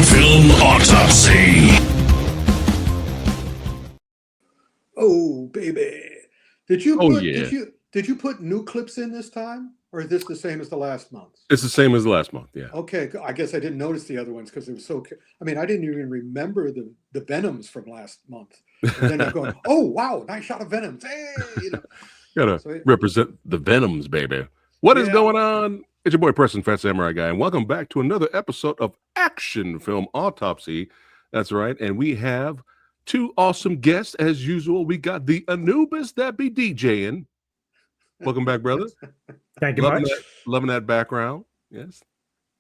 Film Autopsy. Oh, baby. Did you Oh, put yeah. did you put new clips in this time? Or is this the same as the last month? It's the same as last month, yeah. Okay, I guess I didn't notice the other ones because it was so. I mean, I didn't even remember the Venoms from last month. And then I'm going, oh wow, nice shot of Venoms. Hey, Gotta represent the Venoms, baby. What is going on? It's your boy Preston, Fat Samurai Guy, and welcome back to another episode of Action Film Autopsy. That's right, and we have two awesome guests as usual. We got the Anubis that be DJing. Welcome back, brother. Thank you much. Loving that background. Yes.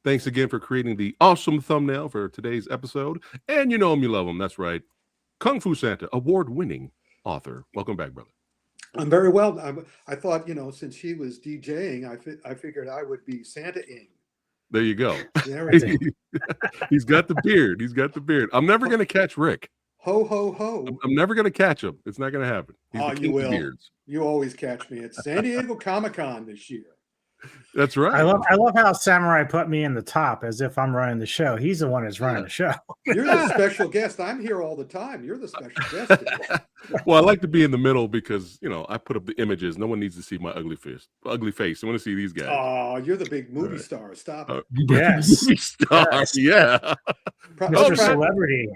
Thanks again for creating the awesome thumbnail for today's episode. And you know him, you love him. That's right. Kung Fu Santa, award-winning author. Welcome back, brother. I'm very well. I thought, since he was DJing, I figured I would be Santa-ing. There you go. There we go. He's got the beard. He's got the beard. I'm never going to catch Rick. Ho, ho, ho. I'm never going to catch him. It's not going to happen. He's you will. Beards. You always catch me at San Diego Comic-Con this year. That's right. I love how Samurai put me in the top as if I'm running the show. He's the one that's running the show. You're the special guest. I'm here all the time. You're the special guest. Well, I like to be in the middle because, I put up the images. No one needs to see my ugly face. I want to see these guys. Oh, you're the big movie star. Stop it. Yes. Movie star. Yes. Yeah. Mr. Celebrity.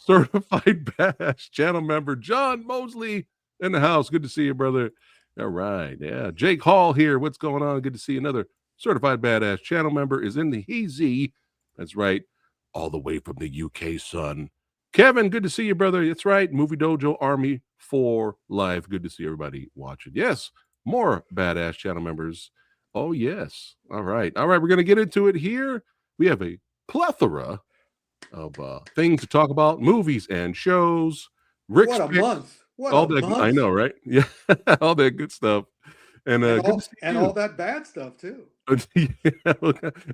Certified Badass channel member John Mosley in the house. Good to see you, brother. All right. Yeah. Jake Hall here. What's going on? Good to see another Certified Badass channel member is in the EZ. That's right. All the way from the UK, son. Kevin, good to see you, brother. That's right. Movie Dojo Army 4 Live. Good to see everybody watching. Yes. More badass channel members. Oh, yes. All right. We're going to get into it here. We have a plethora of things to talk about, movies and shows. What a month. I know, right? Yeah, all that good stuff. And all that bad stuff too. Yeah,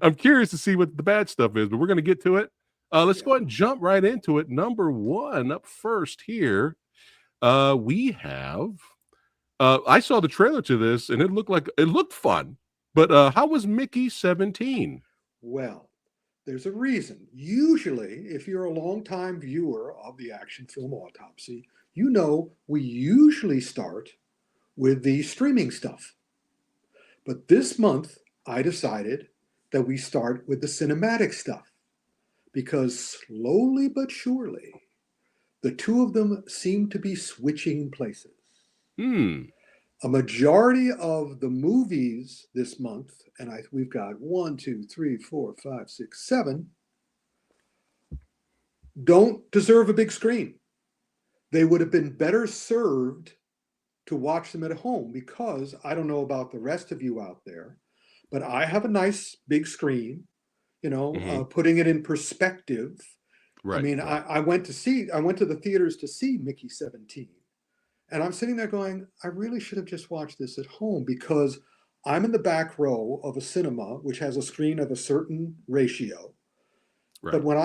I'm curious to see what the bad stuff is, but we're going to get to it. Let's go ahead and jump right into it. Number one up first here, we have I saw the trailer to this and it looked fun. But how was Mickey 17? Well, there's a reason. Usually, if you're a longtime viewer of the Action Film Autopsy, we usually start with the streaming stuff. But this month, I decided that we start with the cinematic stuff because slowly but surely, the two of them seem to be switching places. A majority of the movies this month, and we've got 1, 2, 3, 4, 5, 6, 7, don't deserve a big screen. They would have been better served to watch them at home because I don't know about the rest of you out there, but I have a nice big screen, putting it in perspective. Right. I mean, right. I went to the theaters to see Mickey 17. And I'm sitting there going, I really should have just watched this at home because I'm in the back row of a cinema, which has a screen of a certain ratio. Right. But when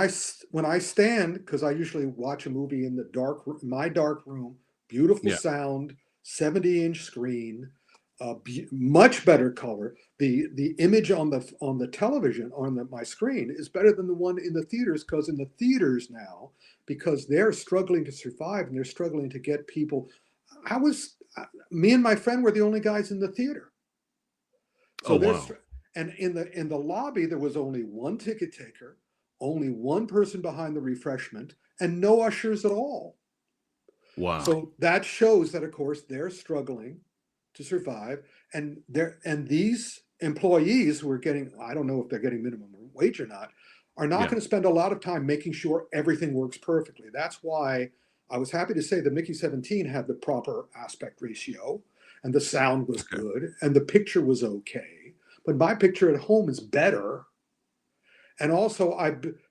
I stand, because I usually watch a movie in my dark room, beautiful sound, 70-inch screen, much better color. The image on the television on my screen is better than the one in the theaters because in the theaters now, because they're struggling to survive and they're struggling to get people. Me and my friend were the only guys in the theater. So wow. And in the lobby, there was only one ticket taker, only one person behind the refreshment, and no ushers at all. Wow. So that shows that, of course, they're struggling to survive. And these employees who are getting, I don't know if they're getting minimum wage or not, are not going to spend a lot of time making sure everything works perfectly. That's why I was happy to say that Mickey 17 had the proper aspect ratio and the sound was good and the picture was okay. But my picture at home is better. And also,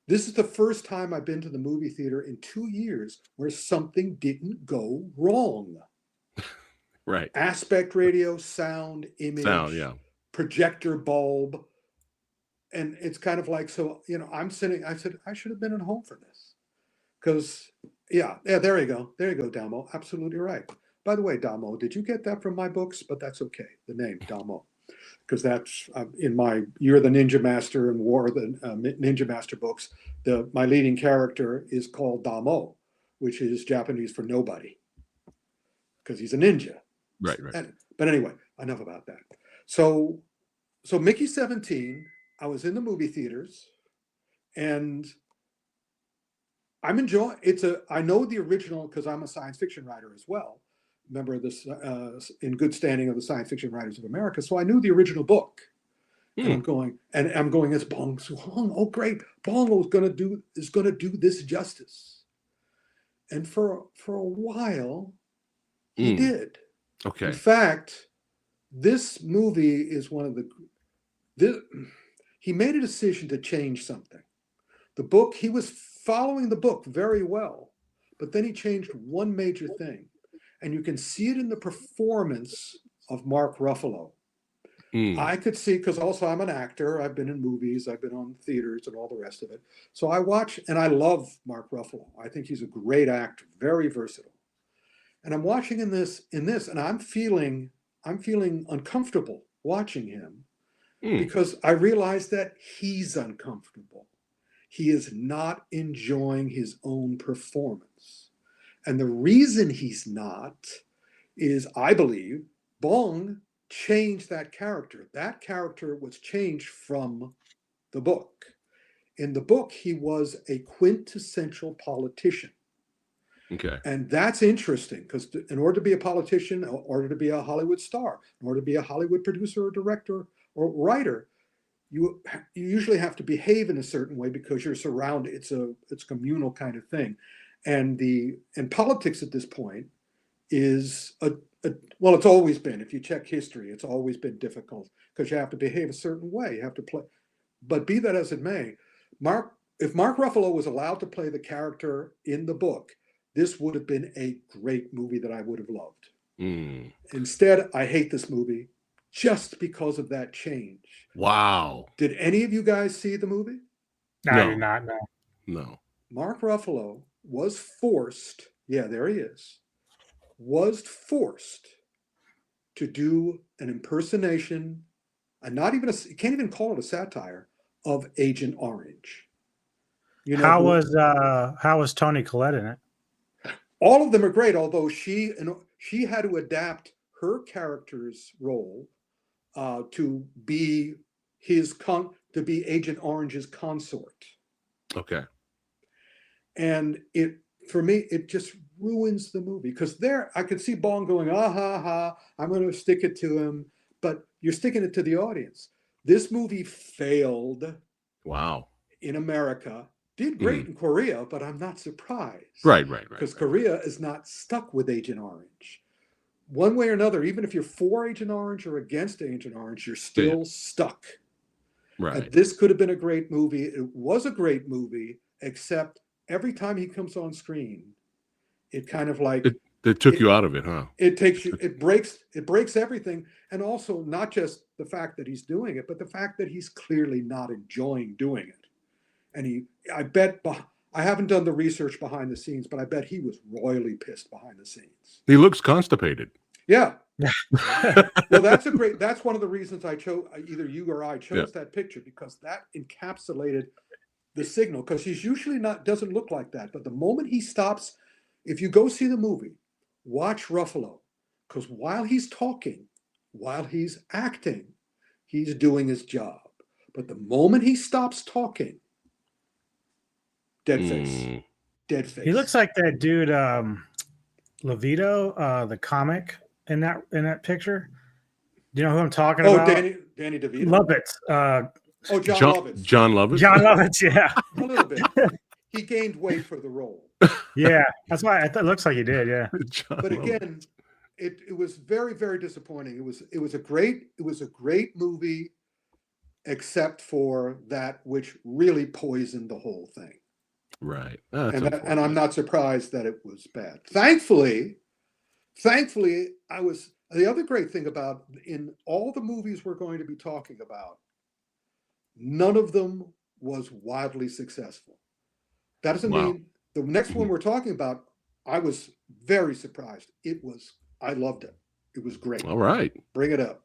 this is the first time I've been to the movie theater in 2 years where something didn't go wrong. Right. Aspect radio, sound, image, projector bulb. And it's kind of like, I'm sitting, I said, I should have been at home for this. Because, there you go. There you go, Damo. Absolutely right. By the way, Damo, did you get that from my books? But that's okay. The name, Damo. because that's in my You're the Ninja Master and War of the Ninja Master books. My leading character is called Damo, which is Japanese for nobody, because he's a ninja. Right. But anyway, enough about that. So Mickey 17, I was in the movie theaters, and I'm enjoying I know the original because I'm a science fiction writer as well. Member of this in good standing of the Science Fiction Writers of America. So I knew the original book. And I'm going, it's Bong Joon-ho. Oh, great. Bong is going to do this justice. And for a while, he did. Okay. In fact, this movie is he made a decision to change something. The book, he was following the book very well, but then he changed one major thing. And you can see it in the performance of Mark Ruffalo. I could see, because also I'm an actor. I've been in movies. I've been on theaters and all the rest of it. So I watch, and I love Mark Ruffalo. I think he's a great actor, very versatile. And I'm watching in this, and I'm feeling uncomfortable watching him because I realize that he's uncomfortable. He is not enjoying his own performance. And the reason he's not is, I believe, Bong changed that character. That character was changed from the book. In the book, he was a quintessential politician. Okay. And that's interesting because in order to be a politician, in order to be a Hollywood star, in order to be a Hollywood producer or director or writer, you usually have to behave in a certain way because you're surrounded. It's a communal kind of thing. And politics at this point is well, it's always been, if you check history, it's always been difficult because you have to behave a certain way. You have to play. But be that as it may, if Mark Ruffalo was allowed to play the character in the book, this would have been a great movie that I would have loved. Instead, I hate this movie just because of that change. Wow. Did any of you guys see the movie? No, I did not. No. Mark Ruffalo was forced, there he is, was forced to do an impersonation, and you can't even call it a satire, of Agent Orange. How was Toni Collette in it? All of them are great, although she had to adapt her character's role to be Agent Orange's consort. Okay. And for me, it just ruins the movie because I could see Bong going, I'm going to stick it to him, but you're sticking it to the audience. This movie failed. Wow. In America, did great in Korea, but I'm not surprised. Right. Because Korea is not stuck with Agent Orange. One way or another, even if you're for Agent Orange or against Agent Orange, you're still stuck. Right. And this could have been a great movie. It was a great movie, except every time he comes on screen, it kind of like it took you out of it, huh? It breaks everything. And also not just the fact that he's doing it, but the fact that he's clearly not enjoying doing it. And I haven't done the research behind the scenes, but I bet he was royally pissed behind the scenes. He looks constipated. Yeah. Well, that's one of the reasons I chose, either you or I chose that picture, because that encapsulated the signal, because he's usually doesn't look like that. But the moment he stops, if you go see the movie, watch Ruffalo, because while he's talking, while he's acting, he's doing his job. But the moment he stops talking, dead face. He looks like that dude, Levito, the comic in that picture. Do you know who I'm talking about? Danny DeVito. Lovitz. John Lovitz. John Lovitz? John Lovitz, yeah. A little bit. He gained weight for the role. Yeah, that's why it looks like he did. Yeah. But again, it was very, very disappointing. It was a great movie, except for that which really poisoned the whole thing. Right. And I'm not surprised that it was bad. Thankfully, the other great thing about in all the movies we're going to be talking about, none of them was wildly successful. That doesn't mean the next one we're talking about, I was very surprised. I loved it. It was great. All right. Bring it up.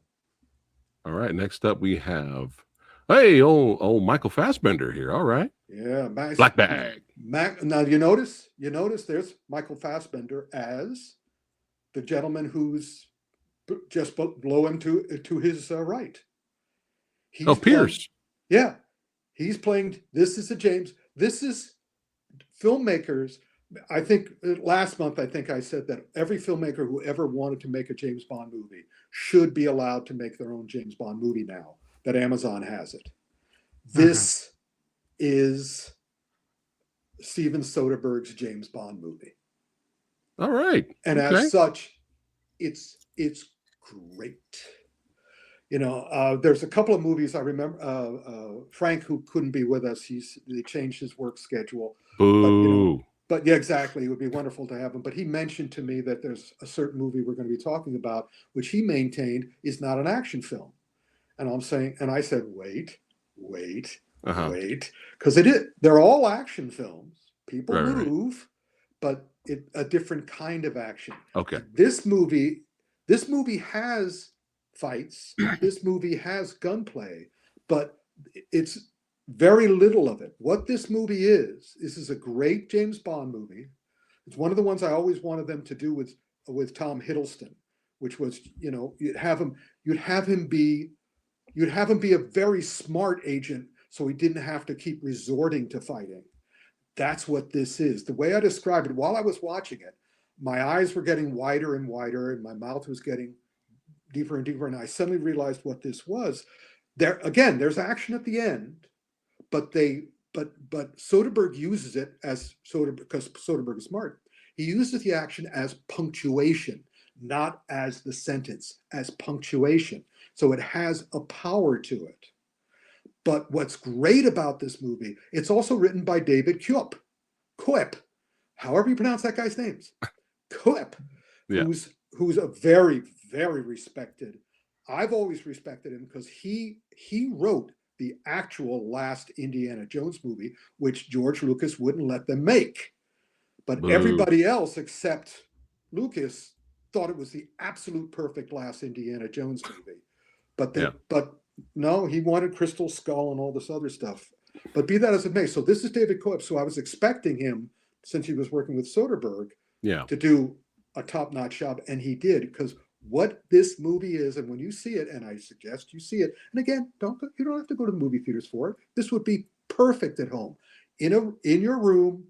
All right. Next up, we have old Michael Fassbender here. All right. Yeah, Black Bag. Now you notice there's Michael Fassbender as the gentleman who's just below him to his right. He's Pierce. Yeah, he's playing. This is filmmakers. I think last month I said that every filmmaker who ever wanted to make a James Bond movie should be allowed to make their own James Bond movie now that Amazon has it. This is Steven Soderbergh's James Bond movie. All right. And as such, it's great. There's a couple of movies I remember. Frank, who couldn't be with us, they changed his work schedule. Boo. But yeah, exactly. It would be wonderful to have him. But he mentioned to me that there's a certain movie we're going to be talking about, which he maintained is not an action film. And I said, wait, because they're all action films. People move, but a different kind of action. Okay. This movie has fights. This movie has gunplay, but it's very little of it. What this movie is a great James Bond movie. It's one of the ones I always wanted them to do with Tom Hiddleston, which was, you'd have him be a very smart agent, so he didn't have to keep resorting to fighting. That's what this is. The way I described it, while I was watching it, my eyes were getting wider and wider, and my mouth was getting deeper and deeper, and I suddenly realized what this was. There's action at the end, but Soderbergh uses it because Soderbergh is smart. He uses the action as punctuation, not as the sentence, as punctuation. So it has a power to it. But what's great about this movie, it's also written by David Koepp, however you pronounce that guy's names, Koepp, who's a very, very respected. I've always respected him because he wrote the actual last Indiana Jones movie, which George Lucas wouldn't let them make. But everybody else except Lucas thought it was the absolute perfect last Indiana Jones movie. But no, he wanted Crystal Skull and all this other stuff. But be that as it may, so this is David Koepp. So I was expecting him, since he was working with Soderbergh, to do a top-notch job, and he did, because what this movie is, and when you see it, and I suggest you see it, and again, you don't have to go to the movie theaters for it. This would be perfect at home, in your room,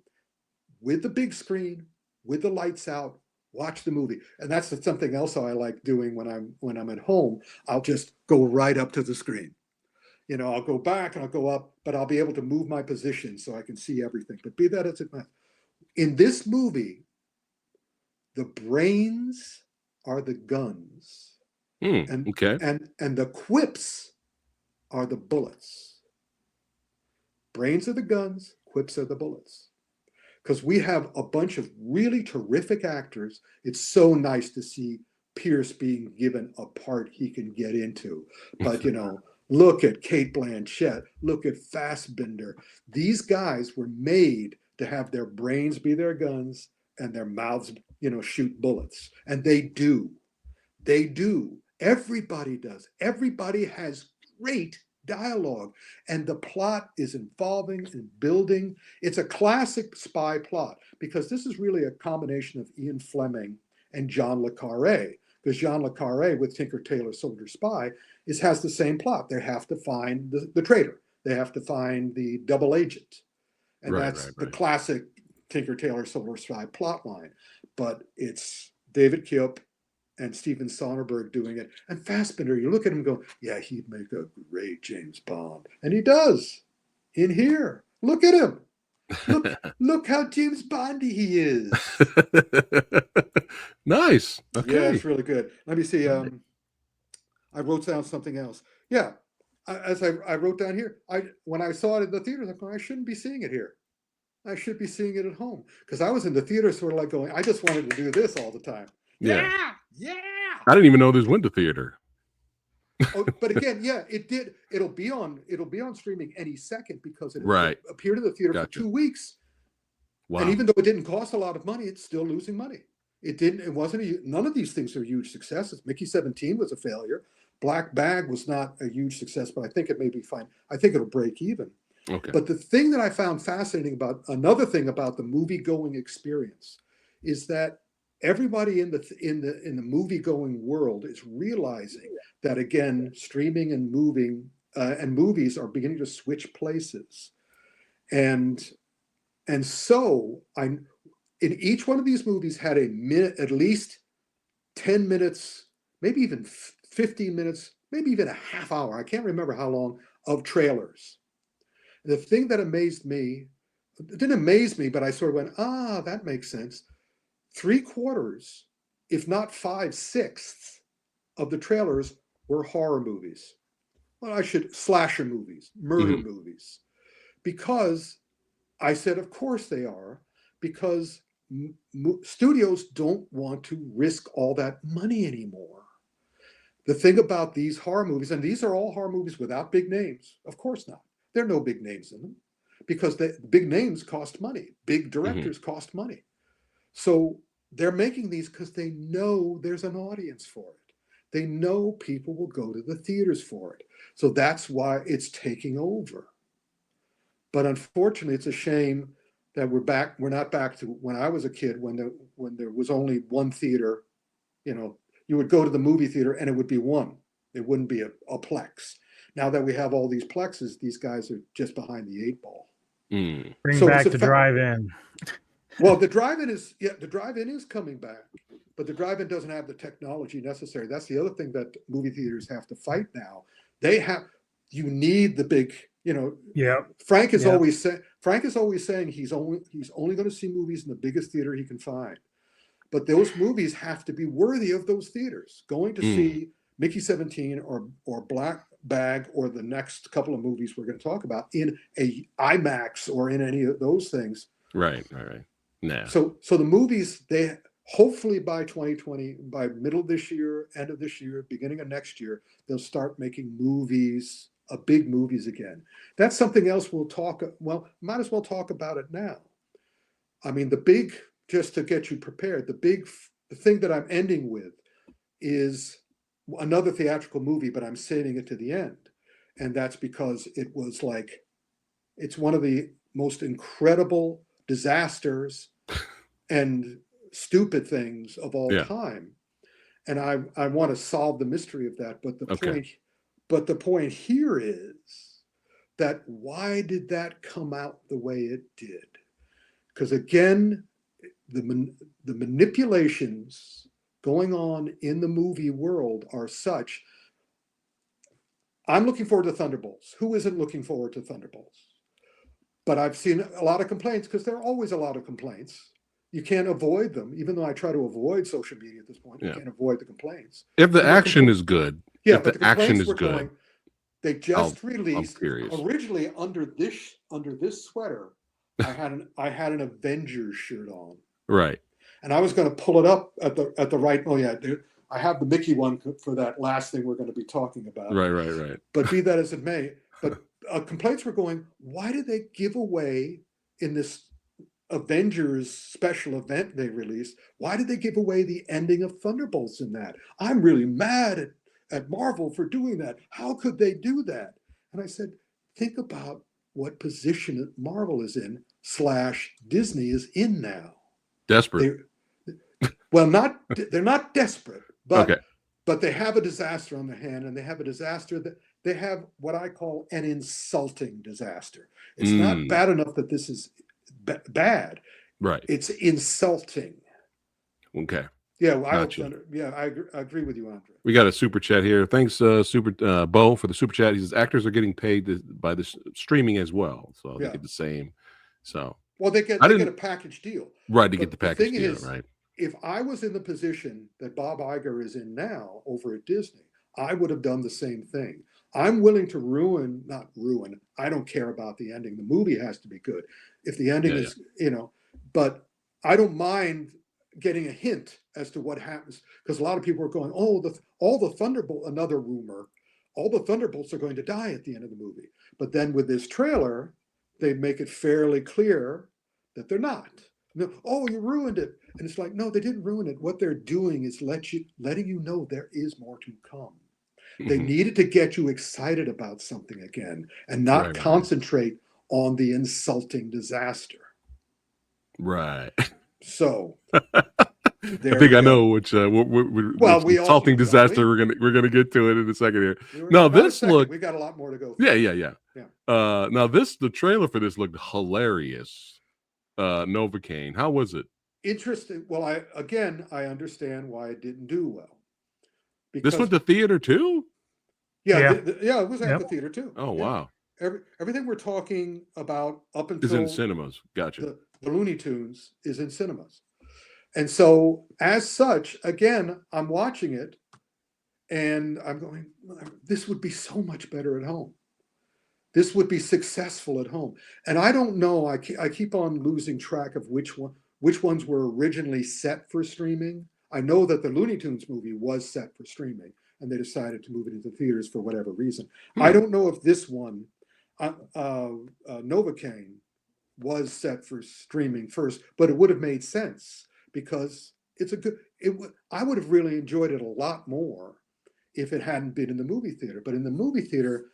with the big screen, with the lights out. Watch the movie. And that's something else I like doing when I'm at home. I'll just go right up to the screen. I'll go back and I'll go up, but I'll be able to move my position so I can see everything. But be that as it may, in this movie, the brains are the guns. And the quips are the bullets. Brains are the guns, quips are the bullets. Because we have a bunch of really terrific actors. It's so nice to see Pierce being given a part he can get into. But, look at Cate Blanchett, look at Fassbender. These guys were made to have their brains be their guns and their mouths, shoot bullets. And they do. Everybody does. Everybody has great dialogue, and the plot is involving and building. It's a classic spy plot, because this is really a combination of Ian Fleming and John le Carré, because John le Carré with Tinker Tailor Soldier Spy has the same plot. They have to find the traitor. They have to find the double agent. And that's the classic Tinker Tailor Soldier Spy plot line. But it's David Koepp and Steven Soderbergh doing it. And Fassbender, you look at him and go, yeah, he'd make a great James Bond. And he does in here. Look at him. Look how James Bondy he is. Nice. Okay. Yeah, it's really good. Let me see. I wrote down something else. Yeah. I wrote down here, when I saw it in the theater, I thought, I shouldn't be seeing it here. I should be seeing it at home. Because I was in the theater sort of like going, I just wanted to do this all the time. Yeah. I didn't even know this went to theater. But again, yeah, it did. It'll be on streaming any second, because it appeared in the theater for 2 weeks. Wow. And even though it didn't cost a lot of money, it's still losing money. None of these things are huge successes. Mickey 17 was a failure, Black Bag was not a huge success, but I think it may be fine. I think it'll break even. Okay. But the thing that I found fascinating about another thing about the movie going experience is that everybody in the movie going world is realizing that, again, streaming and movies are beginning to switch places, and so in each one of these movies had a minute, at least 10 minutes, maybe even 15 minutes, maybe even a half hour, I can't remember how long, of trailers. The thing that amazed me, it didn't amaze me, but I sort of went, that makes sense. 3/4, if not 5/6 of the trailers were horror movies. Well, slasher movies, murder movies. Because I said, of course they are, because studios don't want to risk all that money anymore. The thing about these horror movies, and these are all horror movies without big names, of course not. There are no big names in them because the big names cost money. Big directors cost money. So they're making these because they know there's an audience for it. They know people will go to the theaters for it. So that's why it's taking over. But unfortunately, it's a shame that we're not back to when I was a kid, when there was only one theater. You would go to the movie theater and it would be one. It wouldn't be a plex. Now that we have all these plexes, these guys are just behind the 8 ball. Bring back the drive-in. Well, the drive-in is coming back, but the drive-in doesn't have the technology necessary. That's the other thing that movie theaters have to fight now. You need the big, Yeah. Frank is always saying he's only going to see movies in the biggest theater he can find. But those movies have to be worthy of those theaters. Going to see Mickey 17 or Black Bag or the next couple of movies we're going to talk about in a IMAX or in any of those things. Right. Nah. So the movies, they hopefully by 2020, by middle of this year, end of this year, beginning of next year, they'll start making movies, big movies again. That's something else might as well talk about it now. I mean, just to get you prepared, the thing that I'm ending with is another theatrical movie, but I'm saving it to the end. And that's because it's one of the most incredible disasters and stupid things of all time. And I want to solve the mystery of that. But the point here is that why did that come out the way it did? Because again, the manipulations going on in the movie world are such. I'm looking forward to Thunderbolts. Who isn't looking forward to Thunderbolts? But I've seen a lot of complaints because there are always a lot of complaints. You can't avoid them, even though I try to avoid social media at this point. You can't avoid the complaints. If the action is good, if the action is good, they just released originally under this sweater. I had an Avengers shirt on. Right. And I was going to pull it up at the right. Oh yeah, I have the Mickey one for that last thing we're going to be talking about. Right. But be that as it may, but complaints were going, why did they give away in this Avengers special event they released? Why did they give away the ending of Thunderbolts in that? I'm really mad at Marvel for doing that. How could they do that? And I said, think about what position Marvel is in / Disney is in now. Desperate. They're not desperate, but okay. But they have a disaster on their hand, and they have a disaster that they have what I call an insulting disaster. It's not bad enough that this is bad. Right. It's insulting. Okay. Yeah, I agree with you, Andre. We got a super chat here. Thanks, Bo, for the super chat. He says actors are getting paid by the streaming as well, so they get the same. So they get a package deal, right? To get the package deal, right? If I was in the position that Bob Iger is in now over at Disney, I would have done the same thing. I'm willing to not ruin. I don't care about the ending. The movie has to be good. If the ending is, but I don't mind getting a hint as to what happens, because a lot of people are going, all the Thunderbolt, another rumor, all the Thunderbolts are going to die at the end of the movie. But then with this trailer, they make it fairly clear that they're not. No, you ruined it. And it's like, no, they didn't ruin it. What they're doing is letting you know there is more to come. They needed to get you excited about something again and not Right. concentrate on the insulting disaster. Right. So I think I know which which we all insulting don't disaster we? we're gonna get to it in a second here. We're No, about a this second. looked We got a lot more to go. yeah. Now the trailer for this looked hilarious. Novocaine. How was it? Interesting. Well, I understand why it didn't do well. This went to theater too? Yeah, Yeah. it was at the theater too. Oh Yeah. wow. Everything we're talking about up Is in until cinemas. Gotcha. the Looney Tunes is in cinemas. And so as such, again, I'm watching it and I'm going, this would be so much better at home. This would be successful at home. And I don't know, I keep on losing track of which ones were originally set for streaming. I know that the Looney Tunes movie was set for streaming and they decided to move it into theaters for whatever reason. I don't know if this one, Novocaine, was set for streaming first, but it would have made sense because I would have really enjoyed it a lot more if it hadn't been in the movie theater. But in the movie theater,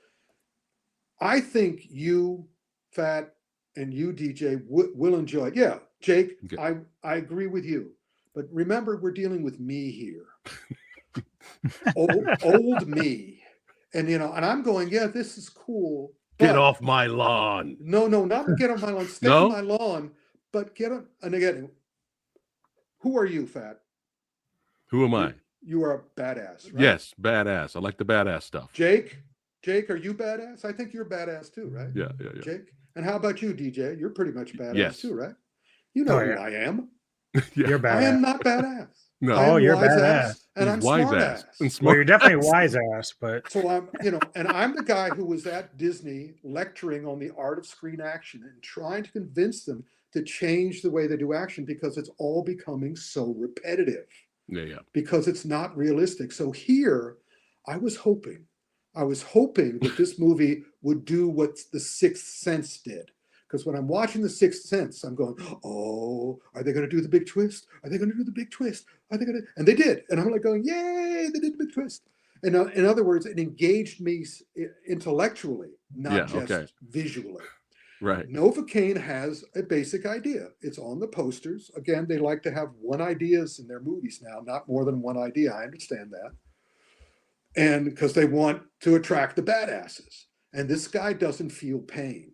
I think you, Fat, and you, DJ, will enjoy it. Yeah, Jake, okay. I agree with you. But remember, we're dealing with me here. old me. And, and I'm going, yeah, this is cool. Get off my lawn. No, not get off my lawn. Stay on my lawn, but get on. And again, who are you, Fat? Who am I? You are a badass, right? Yes, badass. I like the badass stuff. Jake, are you badass? I think you're badass too, right? Yeah. Jake, and how about you, DJ? You're pretty much badass too, right? You know who I am. You're badass. I am not badass. No, you're badass. And I'm smart ass. Well, you're definitely wise ass, but so I'm, and I'm the guy who was at Disney lecturing on the art of screen action and trying to convince them to change the way they do action because it's all becoming so repetitive. Yeah. Because it's not realistic. So here, I was hoping that this movie would do what The Sixth Sense did. Because when I'm watching The Sixth Sense, I'm going, oh, are they going to do the big twist? Are they going to do the big twist? Are they going to? And they did. And I'm like going, yay, they did the big twist. And in other words, it engaged me intellectually, not just visually. Right. Novocaine has a basic idea. It's on the posters. Again, they like to have one ideas in their movies now, not more than one idea. I understand that. And because they want to attract the badasses. And this guy doesn't feel pain.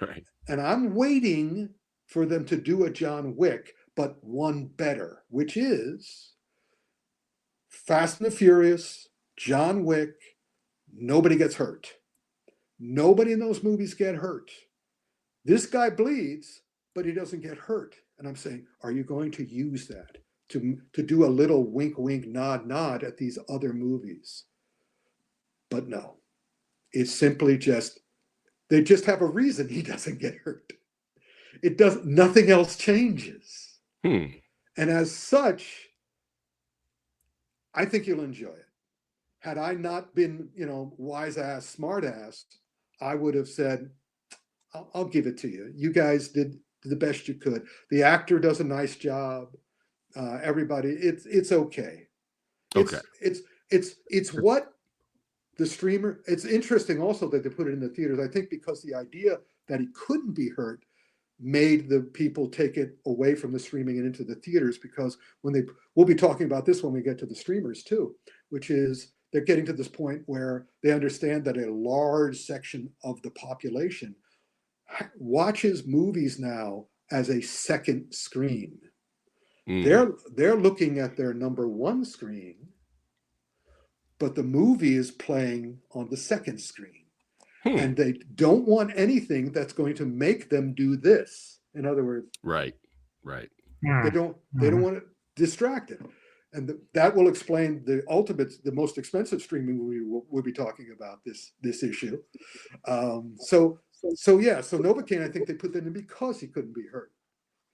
Right. And I'm waiting for them to do a John Wick, but one better, which is Fast and the Furious, John Wick, nobody gets hurt. Nobody in those movies get hurt. This guy bleeds, but he doesn't get hurt. And I'm saying, are you going to use that to do a little wink, wink, nod at these other movies? But no, it's simply they just have a reason he doesn't get hurt. Nothing else changes. And as such, I think you'll enjoy it. Had I not been, wise ass, smart ass, I would have said, I'll give it to you. You guys did the best you could. The actor does a nice job. Everybody, it's okay. Okay. It's what the streamer. It's interesting also that they put it in the theaters. I think because the idea that he couldn't be hurt made the people take it away from the streaming and into the theaters, because we'll be talking about this when we get to the streamers too, which is they're getting to this point where they understand that a large section of the population watches movies now as a second screen. They're looking at their number one screen, but the movie is playing on the second screen. And they don't want anything that's going to make them do this. In other words, right. They don't want to distract it. And that will explain the most expensive streaming movie we'll be talking about this issue. So Novocaine, I think they put that in because he couldn't be hurt,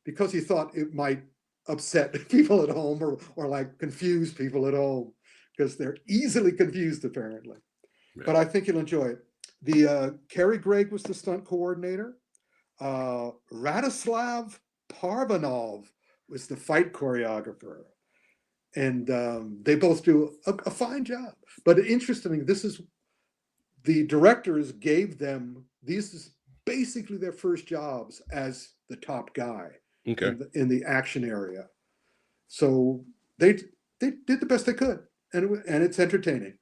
because he thought it might upset people at home or like confuse people at home, because they're easily confused apparently. Yeah. But I think you'll enjoy it. The Kerry Gregg was the stunt coordinator. Radislav Parvanov was the fight choreographer. and they both do a fine job. But interestingly, the directors gave them these is basically their first jobs as the top guy Okay. in the action area. So they did the best they could, and it's entertaining.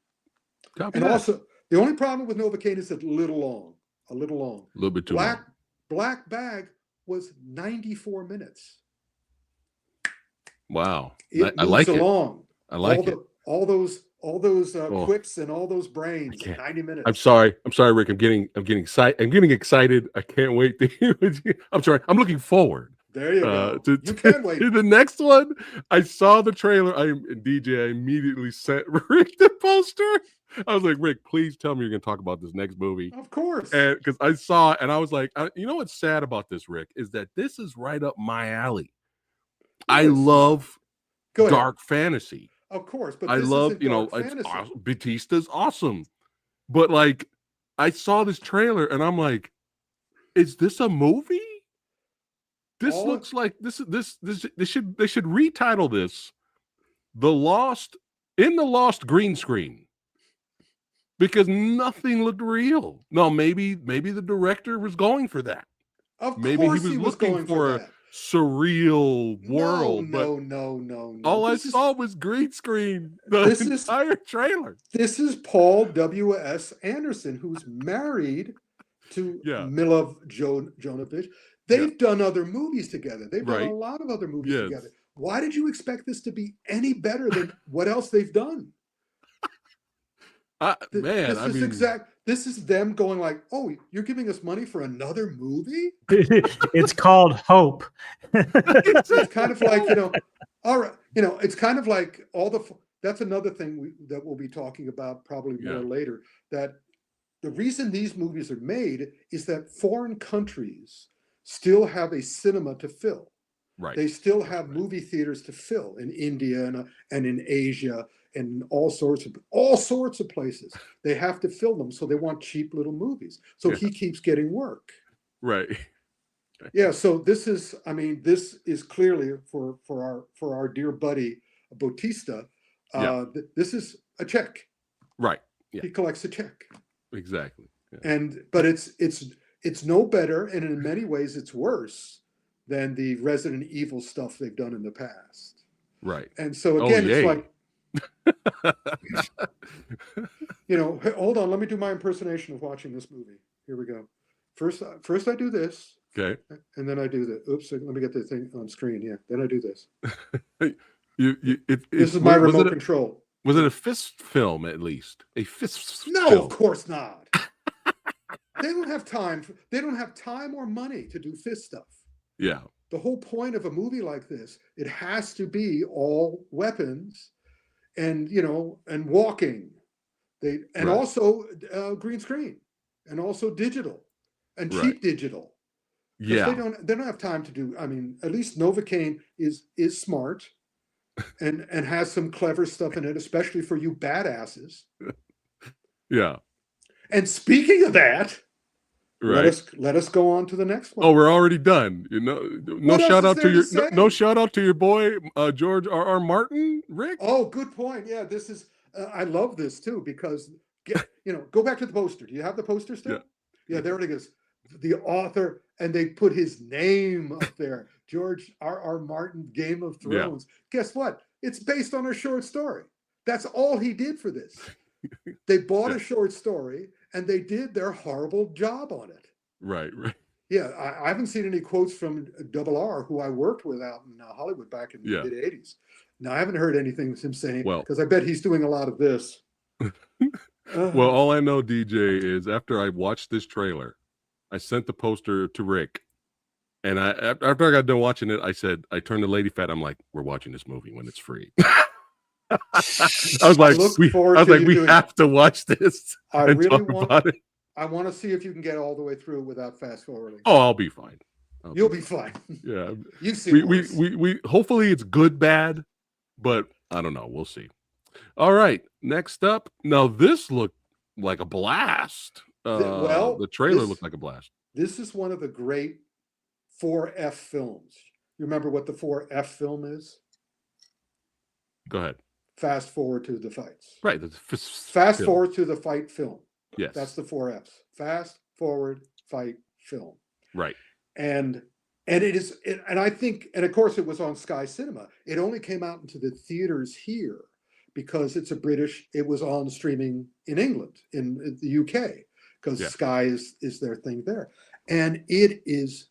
Copy And that. also, the only problem with Novocaine is a little long. A little bit too long. Black Bag was 94 minutes. Wow. It I moves like it. along. I like it. All those Oh. quips and all those brains. can't. 90 minutes. I'm sorry, Rick. I'm getting excited. I can't wait to hear what you. I'm sorry. I'm looking forward. There you go. You can wait. The next one, I saw the trailer. DJ. I immediately sent Rick the poster. I was like, Rick, please tell me you're going to talk about this next movie. Of course. And because I saw it, and I was like, you know what's sad about this, Rick, is that this is right up my alley. I love dark fantasy. Of course, but I love, Batista's awesome. But like, I saw this trailer and I'm like, is this a movie? This looks like they should retitle this The Lost Green Screen. Because nothing looked real. No, maybe the director was going for that. Maybe he was looking for a surreal world. No. All I saw was green screen. The entire trailer. This is Paul W.S. Anderson, who's married to Mila Jovovich. They've done other movies together. They've done a lot of other movies together. Why did you expect this to be any better than what else they've done? This is them going like, oh, you're giving us money for another movie? It's called Hope. It's kind of like, all right, it's kind of like that's another thing that we'll be talking about probably more later, that the reason these movies are made is that foreign countries still have a cinema to fill. Right. They still have movie theaters to fill in India and in Asia and all sorts of places. They have to fill them, so they want cheap little movies. So he keeps getting work. Right. Yeah. So this is clearly for our dear buddy Bautista. This is a check. Right. Yeah. He collects a check. Exactly. Yeah. But it's no better, and in many ways it's worse than the Resident Evil stuff they've done in the past. Right. And so again, it's like, hold on, let me do my impersonation of watching this movie. Here we go. First I do this. Okay. And then I do the oops, let me get the thing on screen. Yeah. Then I do this. This is my remote control. Was it a fist film at least? A fist film? No, of course not. They don't have time or money to do fist stuff. Yeah. The whole point of a movie like this, it has to be all weapons and walking. Also green screen and also digital and cheap digital. Yeah. They don't have time to do, at least Novocaine is smart and has some clever stuff in it, especially for you badasses. Yeah. And speaking of that, right. Let us go on to the next one. Oh, we're already done. No shout out to your boy George R.R. Martin, Rick. Oh, good point. Yeah, this is I love this too because go back to the poster. Do you have the poster still? Yeah, there it is. The author, and they put his name up there. George R.R. Martin, Game of Thrones. Yeah. Guess what? It's based on a short story. That's all he did for this. They bought a short story and they did their horrible job on it. Right. Yeah, I haven't seen any quotes from R.R., who I worked with out in Hollywood back in the mid-'80s. Now, I haven't heard anything him saying, because I bet he's doing a lot of this. Well, all I know, DJ, is after I watched this trailer, I sent the poster to Rick. And after I got done watching it, I turned to Lady Fat. I'm like, we're watching this movie when it's free. I was like, we have to watch this. I really want it. I want to see if you can get all the way through without fast forwarding. Oh, I'll be fine. You'll be fine. Yeah. You've seen we hopefully it's good, bad, but I don't know. We'll see. All right. Next up. Now this looked like a blast. The trailer looked like a blast. This is one of the great 4F films. You remember what the 4F film is? Go ahead. Fast forward to the fights. Right. Fast forward to the fight film. Yes. That's the 4 Fs. Fast forward, fight, film. Right. And it is, and I think, and of course it was on Sky Cinema. It only came out into the theaters here because it's it was on streaming in England, in the UK, because Sky is their thing there. And it is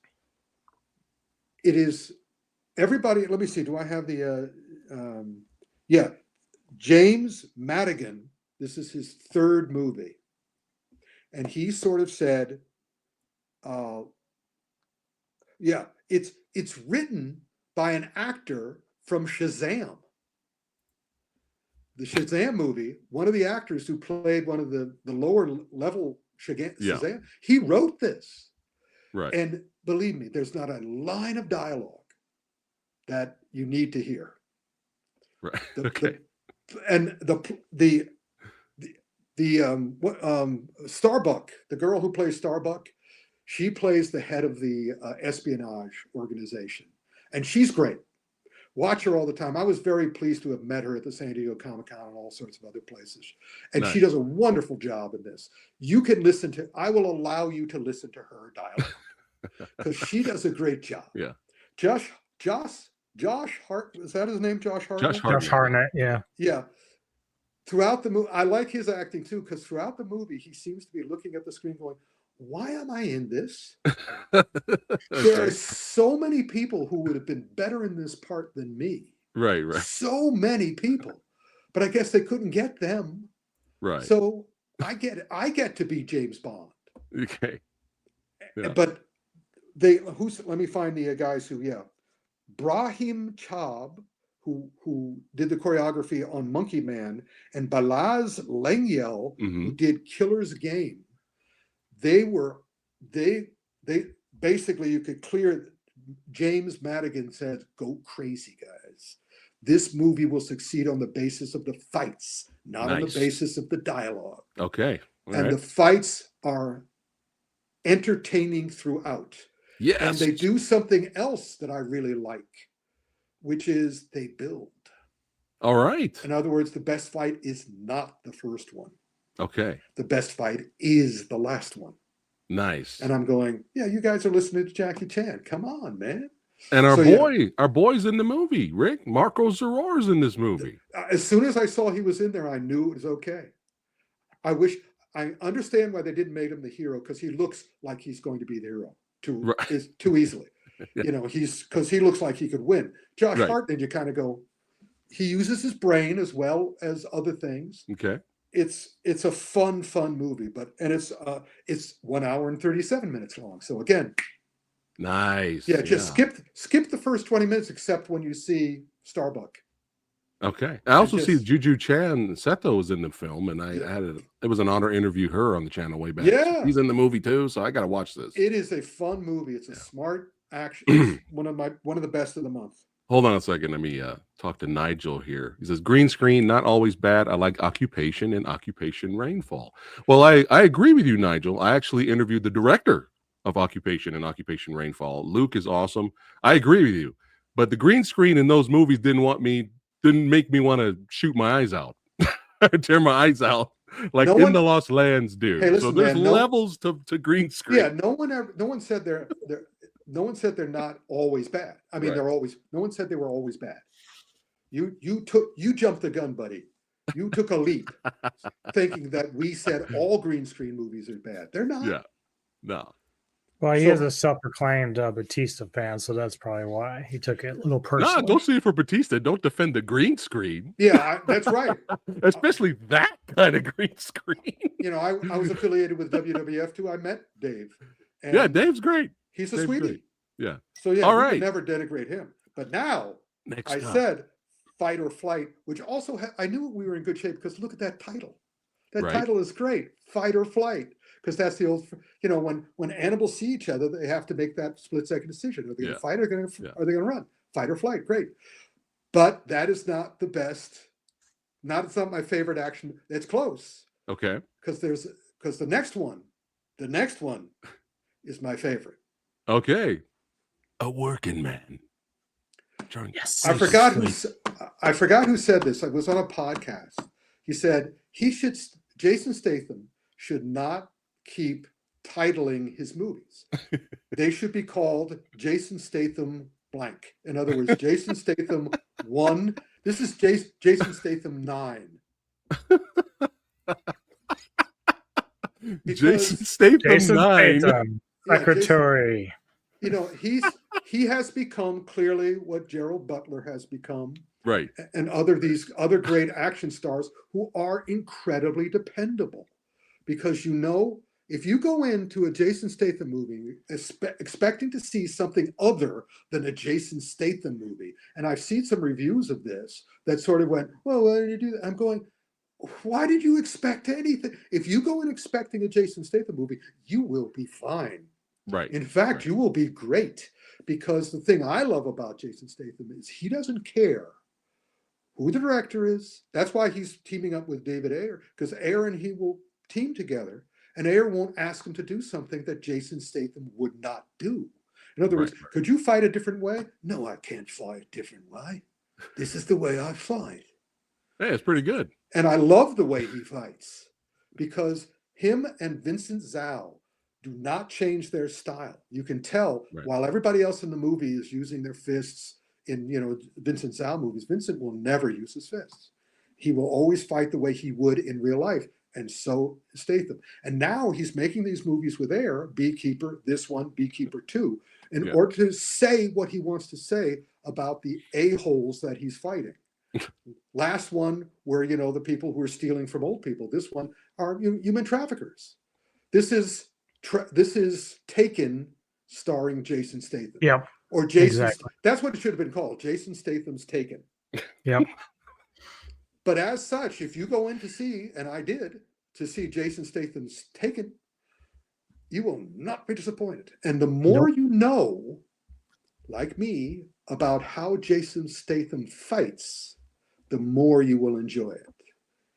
everybody, let me see, do I have the, James Madigan, this is his 3rd movie. And he sort of said, it's written by an actor from Shazam. The Shazam movie, one of the actors who played one of the lower level Shazam, he wrote this. Right. And believe me, there's not a line of dialogue that you need to hear. Right. And Starbuck, the girl who plays Starbuck, she plays the head of the espionage organization, and she's great. Watch her all the time. I was very pleased to have met her at the San Diego Comic-Con and all sorts of other places. And She does a wonderful job in this. You can I will allow you to listen to her dialogue because she does a great job. Yeah. Josh Hart, is that his name? Josh Hartnett? Josh Hartnett, yeah. Yeah. Throughout the movie, I like his acting too, because throughout the movie, he seems to be looking at the screen going, why am I in this? There are so many people who would have been better in this part than me. Right. So many people. But I guess they couldn't get them. Right. So I get it. I get to be James Bond. Okay. Yeah. But let me find the guys who, Brahim Chab, who did the choreography on Monkey Man, and Balaz Lengyel, who did Killer's Game. They basically, you could clear. James Madigan said, "Go crazy, guys. This movie will succeed on the basis of the fights, not on the basis of the dialogue." Okay. And the fights are entertaining throughout. Yes. And they do something else that I really like, which is they build. All right. In other words, the best fight is not the first one. Okay. The best fight is the last one. Nice. And I'm going, you guys are listening to Jackie Chan. Come on, man. And our boy's in the movie, Rick. Marco Zeror's in this movie. As soon as I saw he was in there, I knew it was okay. I understand why they didn't make him the hero, because he looks like he's going to be the hero too easily. Yeah. Because he looks like he could win. Josh Hartnett, you kind of go, he uses his brain as well as other things. Okay. It's a fun movie, it's 1 hour and 37 minutes long. So again, nice. Just skip the first 20 minutes, except when you see Starbuck. Okay. I also see Juju Chan Seto was in the film, and it was an honor to interview her on the channel way back. Yeah, he's in the movie too, so I got to watch this. It is a fun movie. It's a smart action. It's one of the best of the month. Hold on a second. Let me talk to Nigel here. He says, green screen, not always bad. I like Occupation and Occupation Rainfall. Well, I agree with you, Nigel. I actually interviewed the director of Occupation and Occupation Rainfall. Luke is awesome. I agree with you. But the green screen in those movies didn't make me want to shoot my eyes out, tear my eyes out, like In the Lost Lands do. Hey, listen, so there's levels to green screen. Yeah, no one said they're not always bad. I mean, no one said they were always bad. You jumped the gun, buddy. You took a leap thinking that we said all green screen movies are bad. They're not. Yeah. No. Well, he is a self-proclaimed Batista fan, so that's probably why he took it a little personally. No, don't see it for Batista. Don't defend the green screen. Yeah, that's right. Especially that kind of green screen. I was affiliated with WWF too. I met Dave. And Dave's great. He's a sweetie. Great. Yeah. So all we right. could never denigrate him. But now I said Fight or Flight, which also I knew we were in good shape because look at that title. That title is great. Fight or Flight. Because that's the old, when animals see each other, they have to make that split-second decision. Are they going to fight or are they going to run? Fight or flight, great. But that is not the best. It's not my favorite action. It's close. Okay. Because the next one is my favorite. Okay. A Working Man. John. Yes. I forgot who said this. I was on a podcast. He said Jason Statham should not keep titling his movies. They should be called Jason Statham blank. In other words, Jason Statham 1. This is Jason Statham 9. Jason Statham 9. Statham, secretary. He has become clearly what Gerald Butler has become, Right. and these other great action stars who are incredibly dependable. Because if you go into a Jason Statham movie expecting to see something other than a Jason Statham movie, and I've seen some reviews of this that sort of went, well, why did you do that? I'm going, why did you expect anything? If you go in expecting a Jason Statham movie, you will be fine. Right. In fact, you will be great, because the thing I love about Jason Statham is he doesn't care who the director is. That's why he's teaming up with David Ayer, because Ayer and he will team together, and Ayer won't ask him to do something that Jason Statham would not do. In other words, could you fight a different way? No, I can't fight a different way. This is the way I fight. Hey, it's pretty good. And I love the way he fights, because him and Vincent Zhao do not change their style. You can tell while everybody else in the movie is using their fists in, Vincent Zhao movies, Vincent will never use his fists. He will always fight the way he would in real life. And so Statham. And now he's making these movies with Ayer, Beekeeper, this one, Beekeeper 2, in order to say what he wants to say about the a-holes that he's fighting. Last one were, the people who are stealing from old people. This one are human traffickers. This is Taken starring Jason Statham. Yep. Or Jason. Exactly. That's what it should have been called. Jason Statham's Taken. Yep. But as such, if you go in to see, and I did, to see Jason Statham's Taken, you will not be disappointed. And the more you know, like me, about how Jason Statham fights, the more you will enjoy it.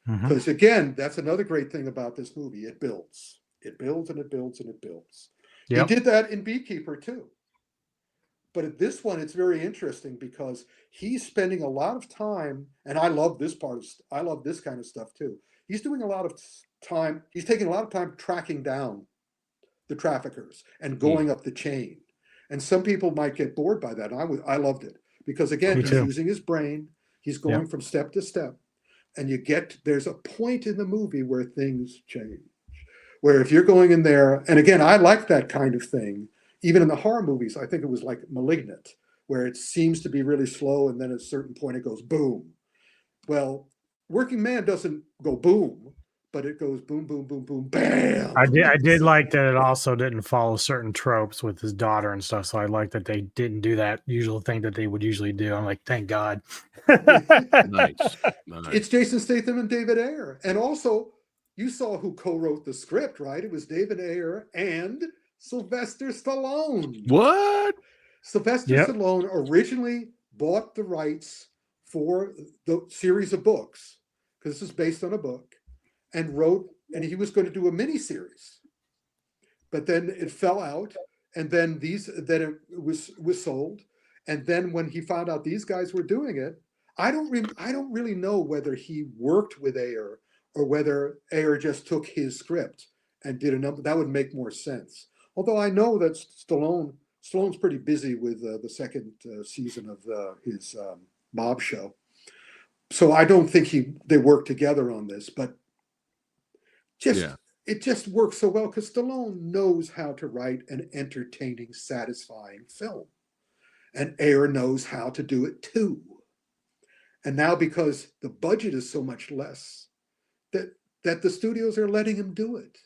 Because again, that's another great thing about this movie. It builds. It builds and it builds and it builds. Yep. He did that in Beekeeper too. But at this one, it's very interesting because he's spending a lot of time, and I love this kind of stuff too. He's doing a lot of time, he's taking a lot of time tracking down the traffickers and going up the chain. And some people might get bored by that. I loved it because again, he's using his brain. He's going from step to step. And there's a point in the movie where things change. Where if you're going in there, and again, I like that kind of thing. Even in the horror movies, I think it was like Malignant, where it seems to be really slow, and then at a certain point it goes boom. Well, Working Man doesn't go boom, but it goes boom, boom, boom, boom, bam. I did like that it also didn't follow certain tropes with his daughter and stuff. So I like that they didn't do that usual thing that they would usually do. I'm like, thank God. Nice. It's Jason Statham and David Ayer. And also, you saw who co-wrote the script, right? It was David Ayer and Sylvester Stallone. What? Sylvester Stallone originally bought the rights for the series of books, because this is based on a book, and he was going to do a mini-series. But then it fell out, and then it was sold. And then when he found out these guys were doing it, I don't really know whether he worked with Ayer or whether Ayer just took his script and did a number. That would make more sense. Although I know that Stallone's pretty busy with the second season of his mob show. So I don't think they worked together on this, but it just works so well because Stallone knows how to write an entertaining, satisfying film. And Ayer knows how to do it too. And now because the budget is so much less, that the studios are letting him do it.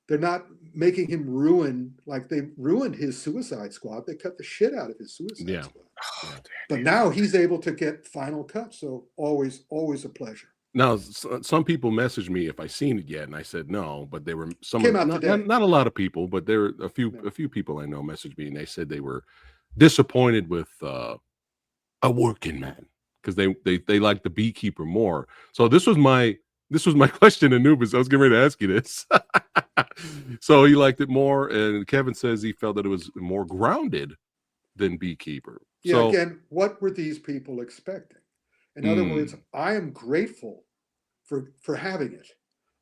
They're not making him ruin, like they ruined his Suicide Squad. They cut the shit out of his Suicide Squad. But now he's able to get final cut. So always a pleasure. Now, some people messaged me if I seen it yet, and I said no. But there were not a lot of people, but there were a few people I know messaged me, and they said they were disappointed with A Working Man because they liked the Beekeeper more. So this was my question, Anubis. I was getting ready to ask you this. So he liked it more, and Kevin says he felt that it was more grounded than Beekeeper. Yeah, So again, what were these people expecting? In other words, I am grateful for having it.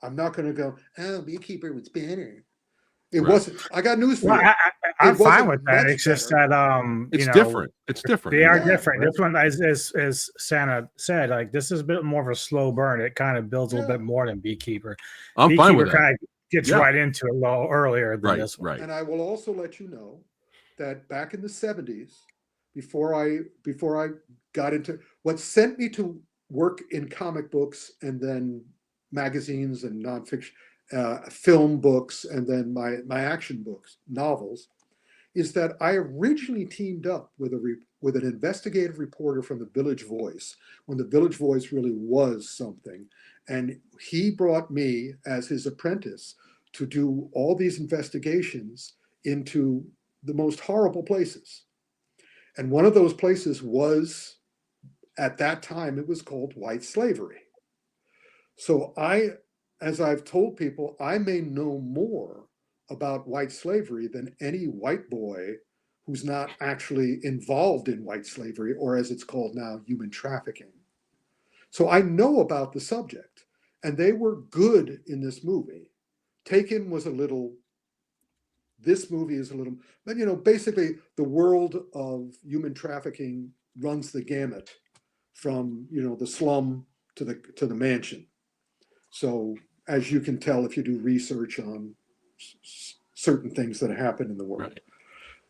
I'm not going to go, oh, Beekeeper was better. It Right. wasn't. I got news for Well, you. I'm It fine wasn't with that. much It's just better. that it's different. It's different. they are Yeah, different. right? This one, as Santa said, like this is a bit more of a slow burn. It kind of builds a little Yeah. bit more than Beekeeper. I'm fine with Beekeeper that. kind of gets Yeah. right into it a little earlier than Right, this one. right. And I will also let you know that back in the 70s, before I got into what sent me to work in comic books and then magazines and nonfiction, film books, and then my action books, novels, is that I originally teamed up with with an investigative reporter from the Village Voice when the Village Voice really was something, and he brought me as his apprentice to do all these investigations into the most horrible places. And one of those places was, at that time, it was called white slavery. So as I've told people, I may know more about white slavery than any white boy who's not actually involved in white slavery, or as it's called now, human trafficking. So I know about the subject, and they were good in this movie. Taken was a little, this movie is a little, but basically the world of human trafficking runs the gamut from, the slum to the mansion. So as you can tell, if you do research on certain things that happen in the world. Right.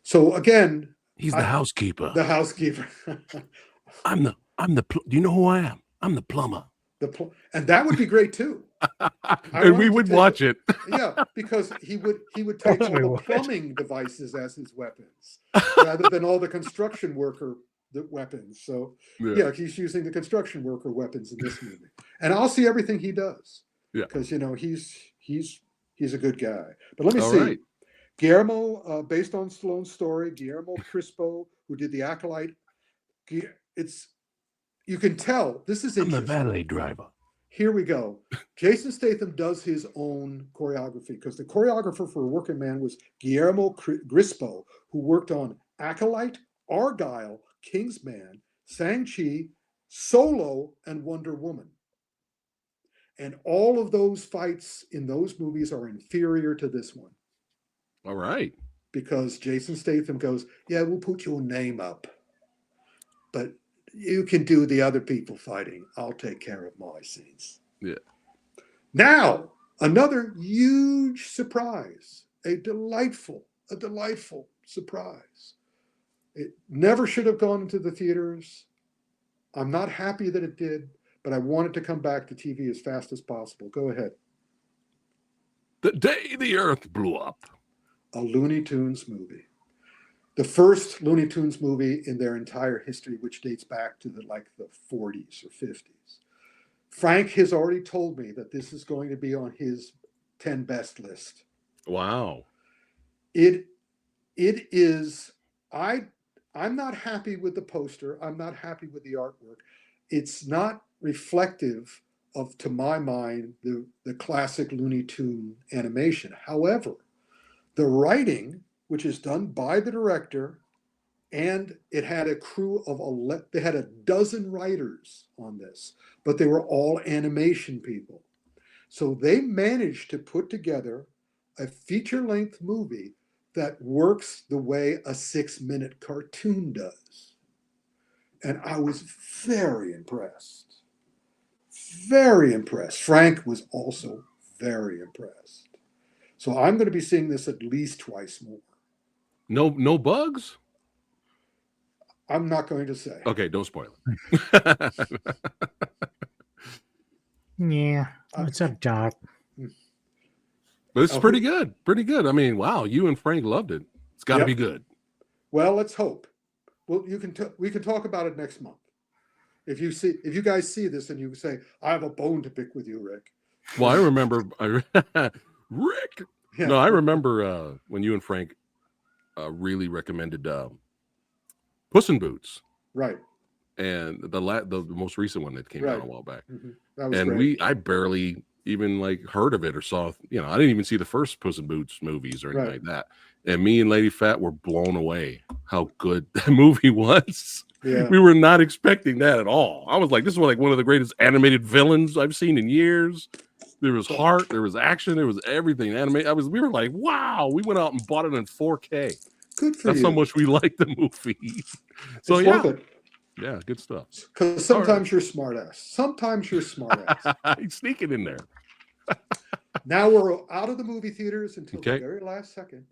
So again, He's the housekeeper. the housekeeper. Do you know who I am? I'm the plumber. And that would be great too. And we would watch it. Yeah, because he would take all the plumbing devices as his weapons rather than all the construction worker weapons. So yeah, he's using the construction worker weapons in this movie, and I'll see everything he does. Yeah, because he's a good guy. But let me All see. right. Guillermo, based on Stallone's story, Guillermo Crispo, who did The Acolyte. You can tell this is interesting. I'm the valet driver. Here we go. Jason Statham does his own choreography because the choreographer for Working Man was Guillermo Crispo, who worked on Acolyte, Argyle, Kingsman, Shang-Chi, Solo, and Wonder Woman. And all of those fights in those movies are inferior to this one. All right. Because Jason Statham goes, yeah, we'll put your name up, but you can do the other people fighting. I'll take care of my scenes. Yeah. Now, another huge surprise, a delightful surprise. It never should have gone into the theaters. I'm not happy that it did, but I want it to come back to TV as fast as possible. Go ahead. The day the earth blew up. A Looney Tunes movie. The first Looney Tunes movie in their entire history, which dates back to the 40s or 50s. Frank has already told me that this is going to be on his 10 best list. Wow. It is, I'm not happy with the poster. I'm not happy with the artwork. It's not reflective of, to my mind, the classic Looney Tune animation. However, the writing, which is done by the director, and it had a crew of they had a dozen writers on this, but they were all animation people. So they managed to put together a feature-length movie that works the way a 6-minute cartoon does. And I was very impressed. Very impressed. Frank was also very impressed. So I'm going to be seeing this at least twice more. No bugs? I'm not going to say. Okay, don't spoil it. Yeah. What's up, Doc? But it's pretty good. Pretty good. I mean, wow, you and Frank loved it. It's got to be good. Well, let's hope. Well, we can talk about it next month. If you guys see this and you say, I have a bone to pick with you, Rick. Well, I remember Rick. Yeah. No, I remember when you and Frank really recommended Puss in Boots. Right. And the most recent one that came out a while back. Mm-hmm. That was and great. I barely even like heard of it or saw, I didn't even see the first Puss in Boots movies or anything Right. like that. And me and Lady Fat were blown away how good that movie was. Yeah. We were not expecting that at all. I was like, this is like one of the greatest animated villains I've seen in years. There was heart, there was action, there was everything. We were like, wow. We went out and bought it in 4K. Good for That's you. how much we liked the movie. So it's worth it. Yeah, good stuff. Because sometimes you're smart ass. Sometimes you're smart ass. He's sneaking in there. Now we're out of the movie theaters until Okay. the very last second.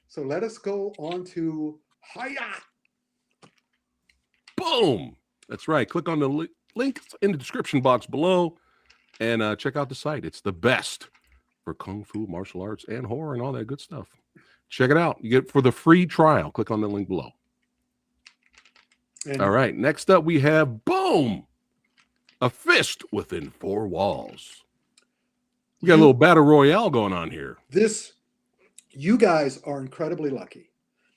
So let us go on to Hi-Yah. Boom. That's right. Click on the link in the description box below and check out the site. It's the best for Kung Fu, martial arts, and horror and all that good stuff. Check it out. You get for the free trial. Click on the link below. And All right. Next up, we have boom, a fist within four walls. We got a little battle royale going on here. You guys are incredibly lucky,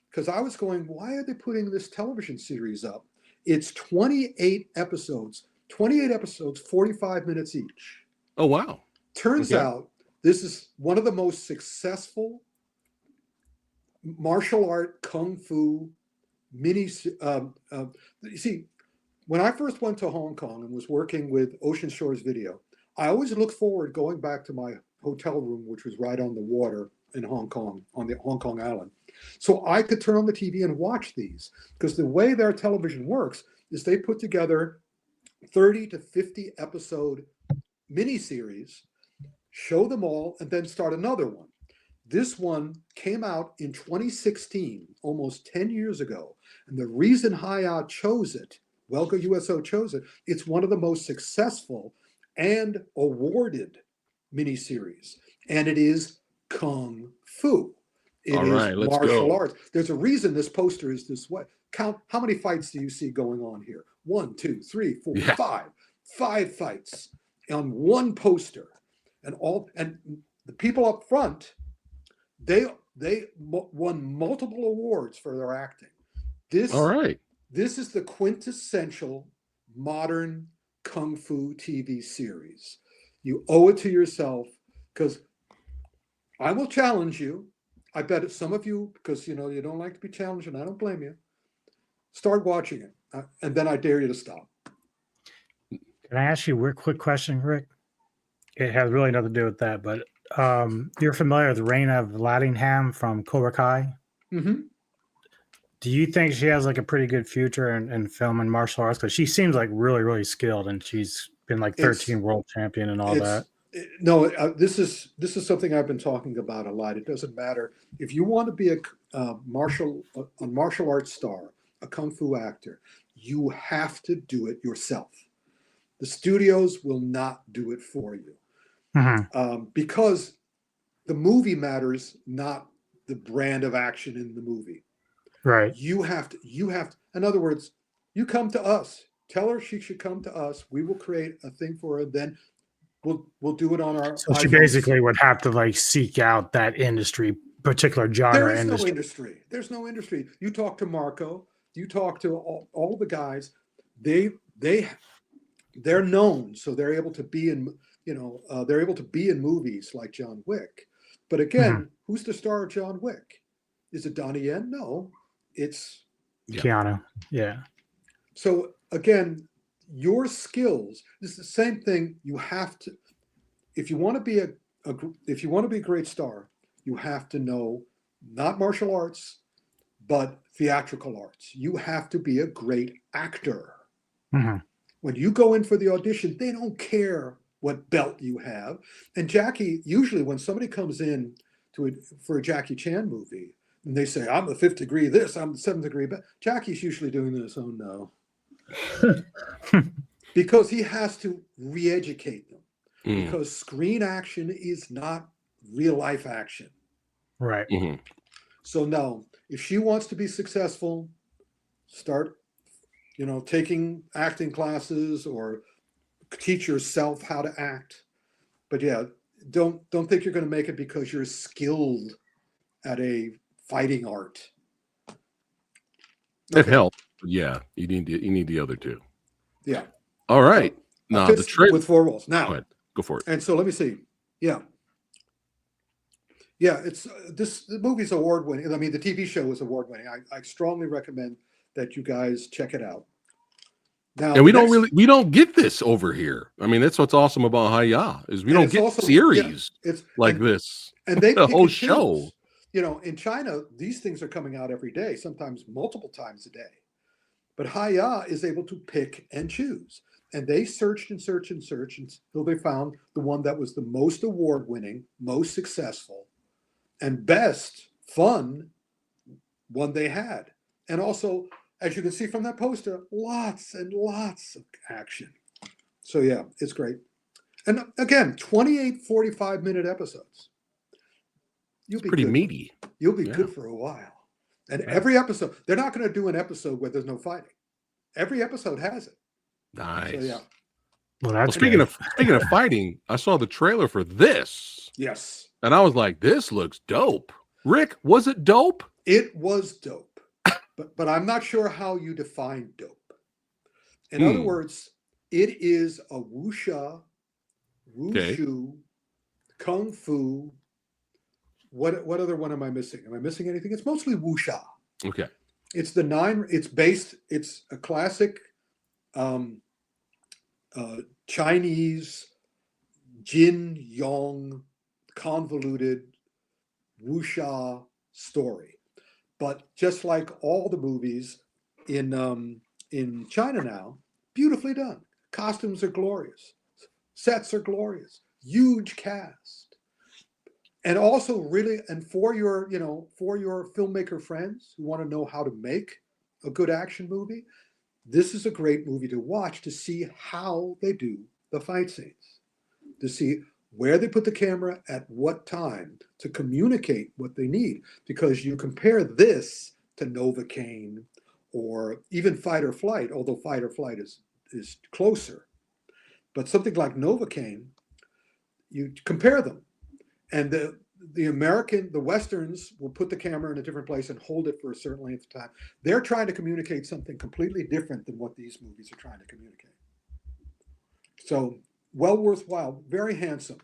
because I was going, why are they putting this television series up? It's 28 episodes, 45 minutes each. Oh, wow. Turns out this is one of the most successful martial art kung fu mini. You see, when I first went to Hong Kong and was working with Ocean Shores Video, I always looked forward going back to my hotel room, which was right on the water in Hong Kong, on the Hong Kong island. So I could turn on the TV and watch these, because the way their television works is they put together 30 to 50 episode miniseries, show them all, and then start another one. This one came out in 2016, almost 10 years ago. And the reason Hi-Yah chose it, Welco USO chose it, it's one of the most successful and awarded miniseries. And it is Kung Fu. It All is right, let's martial go. arts. There's a reason this poster is this way. Count how many fights do you see going on here? 1, 2, 3, 4, 5. 5 fights on one poster. And the people up front, they won multiple awards for their acting. All right. This is the quintessential modern Kung Fu TV series. You owe it to yourself, because I will challenge you. I bet some of you, because you don't like to be challenged, and I don't blame you, start watching it. And then I dare you to stop. Can I ask you a quick question, Rick? It has really nothing to do with that, but you're familiar with Raina Vladingham from Cobra Kai? Mm-hmm. Do you think she has like a pretty good future in film and martial arts? Because she seems like really, really skilled, and she's been like 13 world champion and all that. No, this is something I've been talking about a lot. It doesn't matter if you want to be a martial arts star, a kung fu actor. You have to do it yourself. The studios will not do it for you, because the movie matters, not the brand of action in the movie. Right. You have to. In other words, you come to us. Tell her she should come to us. We will create a thing for her. Then we'll do it on our. So she iPhones. basically would have to like seek out that industry, particular genre. There is no industry. There's no industry. You talk to Marco. You talk to all the guys. They're known, so they're able to be in. They're able to be in movies like John Wick. But again, who's the star of John Wick? Is it Donnie Yen? No, it's Keanu. Yeah. So again, your skills. This is the same thing. You have to, if you want to be a great star, you have to know not martial arts, but theatrical arts. You have to be a great actor. When you go in for the audition, they don't care what belt you have. And Jackie, usually when somebody comes in for a Jackie Chan movie, and they say, I'm the 5th degree this, I'm the 7th degree, but Jackie's usually doing this, oh no. Because he has to re-educate them. Because screen action is not real life action. Right. So no, if she wants to be successful, start taking acting classes or teach yourself how to act. But yeah, don't think you're going to make it because you're skilled at a fighting art. It helps. Yeah, you need the other two. Yeah. All right. Now the trailer with 4 walls. Now, go Go for it. And so let me see. Yeah. Yeah, the movie's award winning. I mean, the TV show is award winning. I strongly recommend that you guys check it out. Now, And we don't get this over here. I mean, that's what's awesome about Hi-Yah is we don't get also, series this. And they the pick whole and show. Choose. You know, in China, these things are coming out every day, sometimes multiple times a day. But Hi-Yah is able to pick and choose. And they searched and searched and searched until they found the one that was the most award winning, most successful, and best fun one they had. And also, as you can see from that poster, lots and lots of action. So yeah, it's great. And again, 28 45-minute episodes. It's pretty meaty. You'll be good for a while. And every episode, they're not going to do an episode where there's no fighting. Every episode has it. Nice. So, yeah. Well, speaking of fighting, I saw the trailer for this. Yes. And I was like, this looks dope. Rick, was it dope? It was dope. But I'm not sure how you define dope. In other words, it is a wushu, kung fu. What other one am I missing? Am I missing anything? It's mostly wuxia. Okay. It's it's a classic Chinese Jin Yong convoluted wuxia story. But just like all the movies in China now, beautifully done. Costumes are glorious. Sets are glorious. Huge cast. And also really, and for your filmmaker friends who want to know how to make a good action movie, this is a great movie to watch to see how they do the fight scenes, to see where they put the camera at what time to communicate what they need. Because you compare this to Novocaine or even Fight or Flight, although Fight or Flight is closer. But something like Novocaine, you compare them. And the Westerns will put the camera in a different place and hold it for a certain length of time. They're trying to communicate something completely different than what these movies are trying to communicate. So well worthwhile, very handsome.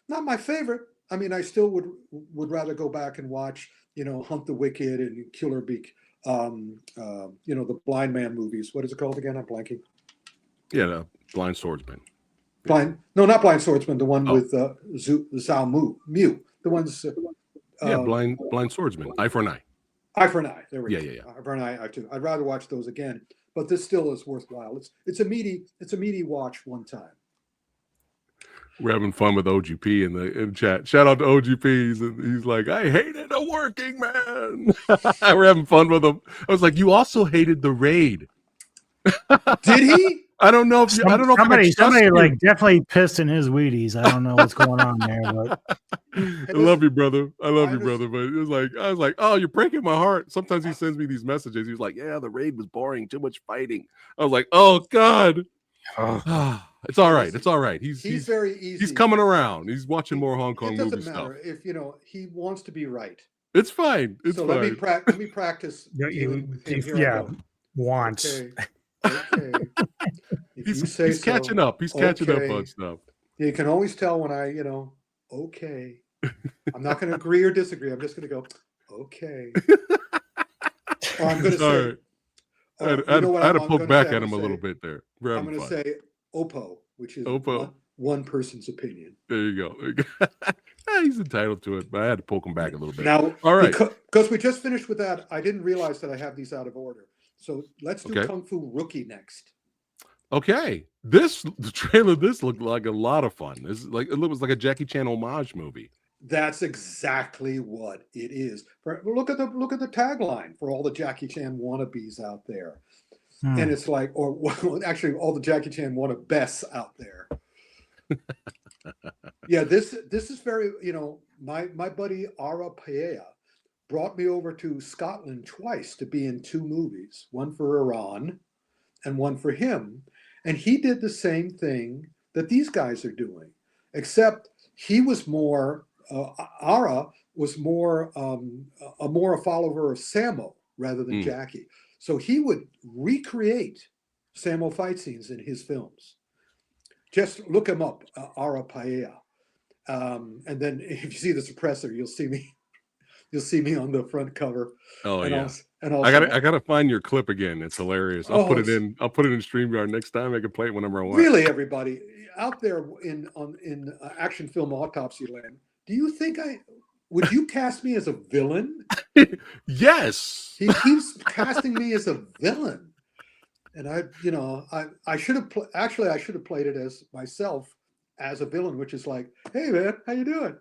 Not my favorite. I mean, I still would rather go back and watch, Hunt the Wicked and Killer Beak, the Blind Man movies. What is it called again? I'm blanking. Yeah, the Blind Swordsman. Not Blind Swordsman. The one with Zhao Mu. The ones. Blind Swordsman. Eye for an Eye. Eye for an Eye. There we go. Yeah. Eye for an Eye too. I'd rather watch those again, but this still is worthwhile. It's a meaty watch one time. We're having fun with OGP in the chat. Shout out to OGP. He's like, I hated a working man. We're having fun with him. I was like, you also hated the raid. Did he? I don't know if somebody like definitely pissed in his Wheaties. I don't know what's going on there, but I love you, brother. I love you, brother. But it was like, I was like, oh, you're breaking my heart. Sometimes he sends me these messages. He was like, yeah, the raid was boring, too much fighting. I was like, oh God. It's all right. It's all right. He's very easy. He's coming around. He's watching more Hong Kong movie stuff. It doesn't matter if he wants to be right. It's fine. It's so fine. let me practice. Once. Okay. He's catching up. He's catching up on stuff. You can always tell when I, okay. I'm not going to agree or disagree. I'm just going to go, okay. Or I'm going to say. I had to poke back at him a little bit there. I'm going to say Oppo, which is one person's opinion. There you go. He's entitled to it, but I had to poke him back a little bit. Now, all right. Because we just finished with that, I didn't realize that I have these out of order. So let's do Kung Fu Rookie next. Okay. The trailer, this looked like a lot of fun. It was like a Jackie Chan homage movie. That's exactly what it is. Look at the tagline for all the Jackie Chan wannabes out there. And it's like, or actually all the Jackie Chan wannabes out there. Yeah, this is very, my buddy Ara Paella brought me over to Scotland twice to be in two movies, one for Iran and one for him. And he did the same thing that these guys are doing, except he was more, Ara was more a follower of Sammo rather than Jackie. So he would recreate Sammo fight scenes in his films. Just look him up, Ara Paella. And then if you see the suppressor, you'll see me. You'll see me on the front cover. Oh and yeah. Also, and also, I gotta find your clip again. It's hilarious. I'll put it in StreamYard next time. I can play it whenever I want. Really, everybody out there in action film autopsy land, do you think would you cast me as a villain? Yes. He keeps casting me as a villain, and I should have I should have played it as myself as a villain, which is like, hey man, how you doing?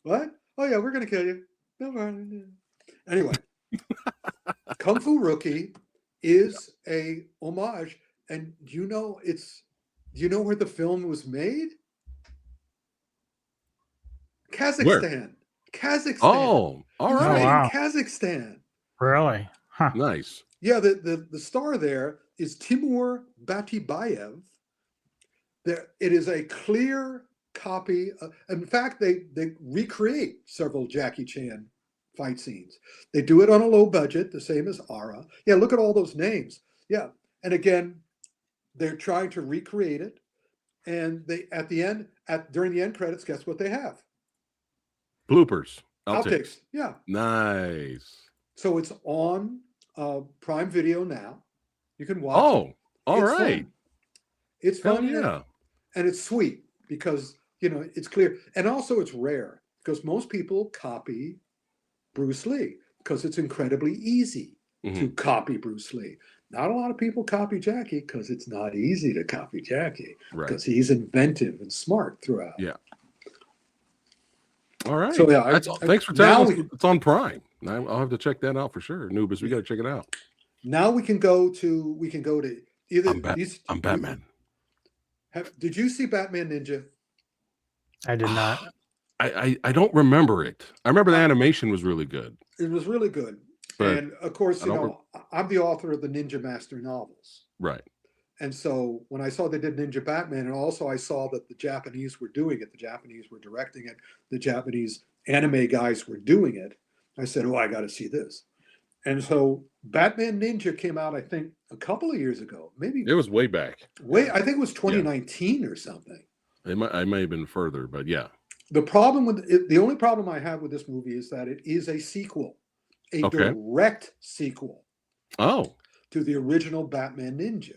What? Oh yeah, we're gonna kill you. No problem. Anyway, Kung Fu Rookie is a homage, and do you know where the film was made? Kazakhstan. Where? Kazakhstan. Oh, all right. Made wow. in Kazakhstan. Really? Huh. Nice. Yeah, the star there is Timur Batibayev. It is a clear copy. In fact, they recreate several Jackie Chan fight scenes. They do it on a low budget, the same as Ara. Yeah, look at all those names. Yeah, and again, they're trying to recreate it. And they during the end credits, guess what they have? Bloopers. Outtakes. Yeah. Nice. So it's on Prime Video now. You can watch it. Oh, all right. Fun. It's fun. Yeah. And it's sweet because, it's clear. And also it's rare because most people copy Bruce Lee because it's incredibly easy to copy Bruce Lee. Not a lot of people copy Jackie because it's not easy to copy Jackie because he's inventive and smart throughout. Yeah. All right. So yeah, thanks for telling us it's on Prime. I'll have to check that out for sure. Anubis, we got to check it out. Now we can go to either I'm Batman. Did you see Batman Ninja? I did not. I don't remember it. I remember the animation was really good. It was really good. But and of course, I'm the author of the Ninja Master novels. Right. And so when I saw they did Ninja Batman, and also I saw that the Japanese were doing it, the Japanese were directing it, the Japanese anime guys were doing it, I said, I got to see this. And so Batman Ninja came out, I think, a couple of years ago. Maybe it was way back. I think it was 2019 or something. I may have been further, but yeah. The only problem I have with this movie is that it is a sequel, a direct sequel. Oh. To the original Batman Ninja.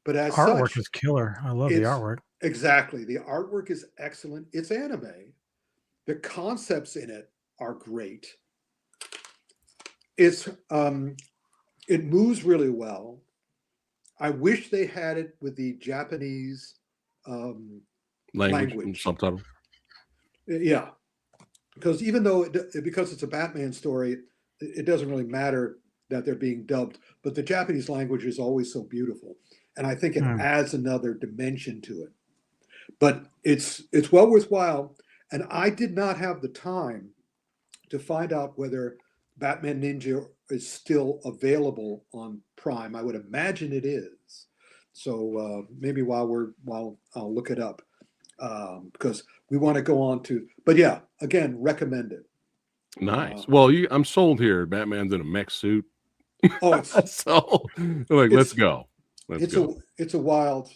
But as artwork is killer. I love the artwork. Exactly. The artwork is excellent. It's anime. The concepts in it are great. It moves really well. I wish they had it with the Japanese language subtitle. Yeah, because even though because it's a Batman story, it doesn't really matter that they're being dubbed. But the Japanese language is always so beautiful, and I think it adds another dimension to it. But it's well worthwhile. And I did not have the time to find out whether Batman Ninja is still available on Prime. I would imagine it is. So maybe while I'll look it up because we want to go on to. But yeah, again, recommend it. Nice. Well, I'm sold here. Batman's in a mech suit. Oh, so let's go. It's a wild.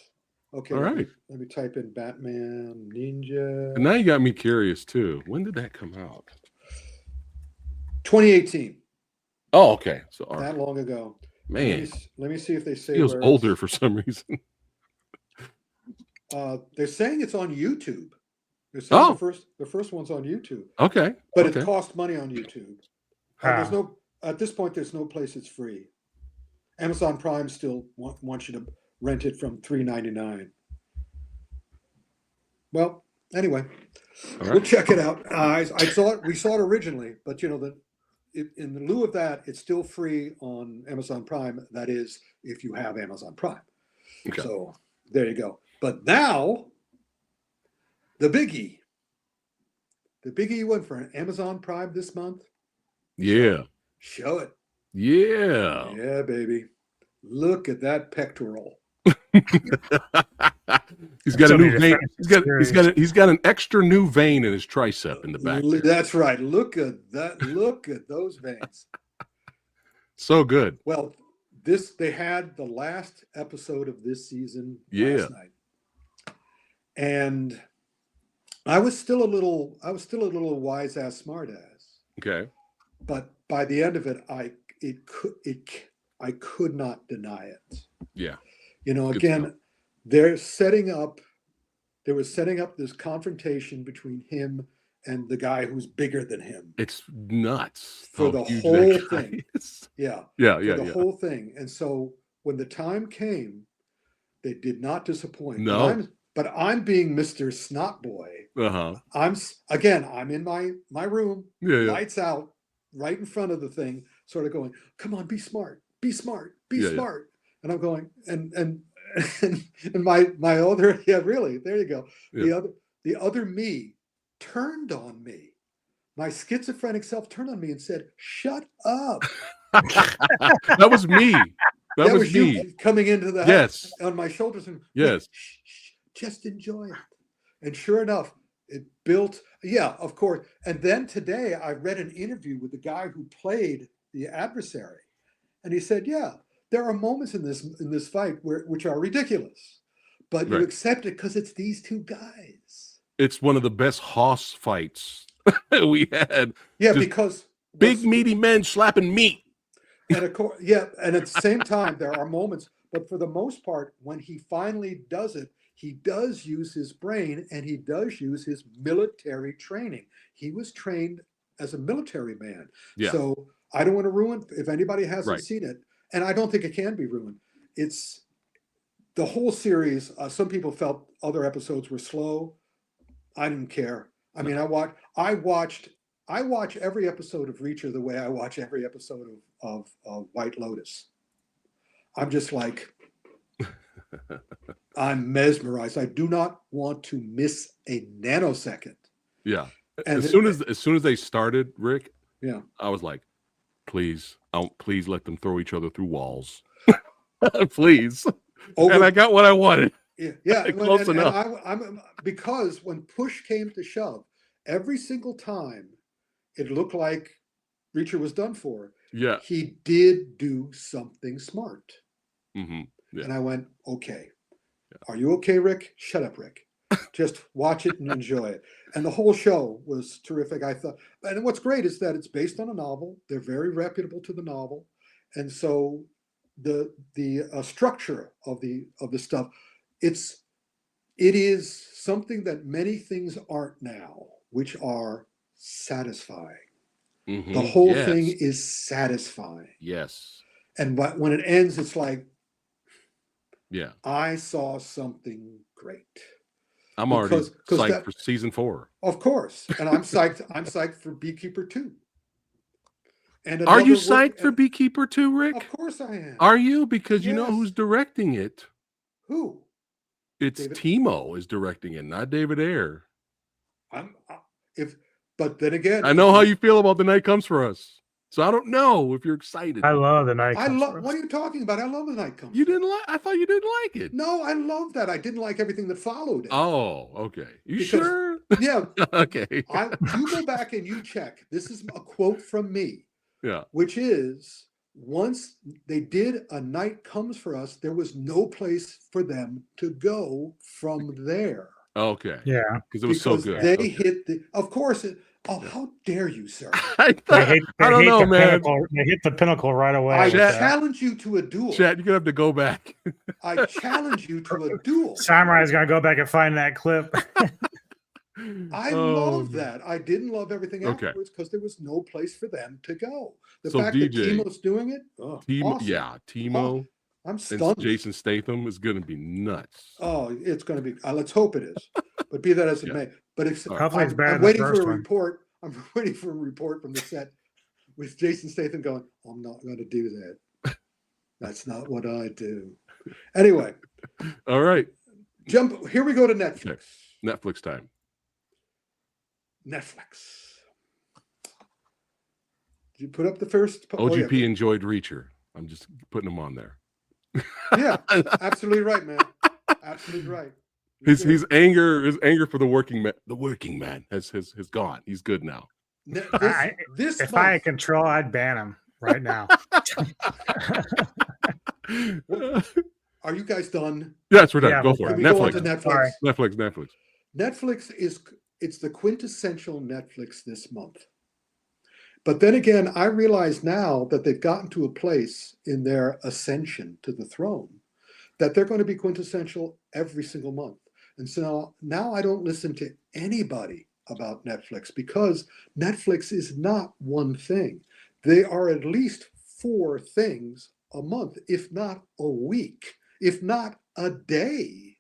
Okay. All right. Let me type in Batman Ninja. And now you got me curious too. When did that come out? 2018. Oh, okay. So that long ago. Man, let me see if they say feels older for some reason. They're saying it's on YouTube. They're saying the first one's on YouTube. Okay. But it costs money on YouTube. There's at this point there's no place it's free. Amazon Prime still wants you to rent it from $3.99. Well, anyway, we'll check it out. We saw it originally, but in lieu of that, it's still free on Amazon Prime. That is, if you have Amazon Prime. Okay. So there you go. But now, the biggie. The biggie went for an Amazon Prime this month. Yeah. Show it. Yeah. Yeah, baby. Look at that pectoral. He's got a new vein. He's got an extra new vein in his tricep in the back. That's right. Look at that. Look at those veins. So good. Well, they had the last episode of this season last night. And I was still a little wise ass smart ass. Okay. But by the end of it, I could not deny it. Yeah. You know, Good again, stuff. they were setting up this confrontation between him and the guy who's bigger than him. It's nuts For how the huge whole that guy thing. is. Yeah. Yeah, For yeah, the yeah. whole thing. And so when the time came, they did not disappoint. No. But I'm being Mr. Snot Boy. Uh-huh. I'm in my room, Yeah, yeah. lights out, right in front of the thing, sort of going, come on, be smart, be smart, be Yeah, yeah. smart. And I'm going, and my other, yeah, really, there you go. Yeah. The other me turned on me. My schizophrenic self turned on me and said, shut up. That was me. That was me. You coming into the Yes. house on my shoulders and Yes. shh, just enjoy it. And sure enough, it built, yeah, of course. And then today I read an interview with the guy who played the adversary. And he said, yeah, there are moments in this fight which are ridiculous, but you Right. accept it because it's these two guys. It's one of the best hoss fights we had. Yeah, Just because big meaty men slapping meat. And of course, yeah, and at the same time, there are moments, but for the most part, when he finally does it, he does use his brain and he does use his military training. He was trained as a military man. Yeah. So I don't want to ruin, if anybody hasn't Right. seen it, and I don't think it can be ruined. It's the whole series. Some people felt other episodes were slow. I didn't care. I mean, I watch every episode of Reacher the way I watch every episode of White Lotus. I'm just like, I'm mesmerized. I do not want to miss a nanosecond. Yeah. And as soon as they started, Rick, yeah, I was like, please let them throw each other through walls. Please. And I got what I wanted. Yeah. Close enough. I'm because when push came to shove, every single time it looked like Reacher was done for. Yeah. He did do something smart. Mm-hmm. Yeah. And I went, okay. Yeah. Are you okay, Rick? Shut up, Rick. Just watch it and enjoy it. And the whole show was terrific, I thought. And what's great is that it's based on a novel. They're very reputable to the novel. And so the structure of the stuff, it is something that many things aren't now, which are satisfying. Mm-hmm. The whole thing is satisfying. Yes. And when it ends, it's like, yeah, I saw something great. I'm already psyched for season 4. Of course. And I'm psyched. I'm psyched for Beekeeper 2. And are you psyched for Beekeeper 2, Rick? Of course I am. Are you? Because you know who's directing it. Who? It's Timo is directing it, not David Ayer. But then again, I know how you feel about The Night Comes for Us. So I don't know if you're excited. I love The Night Comes for Us. What are you talking about? I love The Night Comes. You didn't like? I thought you didn't like it. No, I love that. I didn't like everything that followed it. Oh, okay. Sure? Yeah. Okay. You go back and you check. This is a quote from me. Yeah. Which is, once they did A Night Comes for Us, there was no place for them to go from there. Okay. Yeah. Because it was so good. They hit of course. How dare you, sir? I don't know, man. They hit the pinnacle right away. I challenge you to a duel. Chat, you're going to have to go back. I challenge you to a duel. Samurai's going to go back and find that clip. I love that. I didn't love everything afterwards because there was no place for them to go. The fact that Timo's doing it, awesome. Yeah, Timo. I'm stunned. Jason Statham is going to be nuts. Oh, it's going to be. Let's hope it is. But be that as it may. But I'm waiting for a report. I'm waiting for a report from the set with Jason Statham going, I'm not going to do that. That's not what I do. Anyway. All right. Here we go to Netflix. Okay. Netflix time. Netflix. Did you put up the first? OGP enjoyed Reacher. I'm just putting him on there. Yeah, absolutely right, man. Absolutely right. His anger for the working man has gone. He's good now. If I had control, I'd ban him right now. Are you guys done? Yes, we're done. Yeah, Go we're for it. Can we go on Netflix. to Netflix? Sorry. Netflix. Netflix it's the quintessential Netflix this month. But then again, I realize now that they've gotten to a place in their ascension to the throne that they're going to be quintessential every single month. And so now I don't listen to anybody about Netflix because Netflix is not one thing. They are at least 4 things a month, if not a week, if not a day.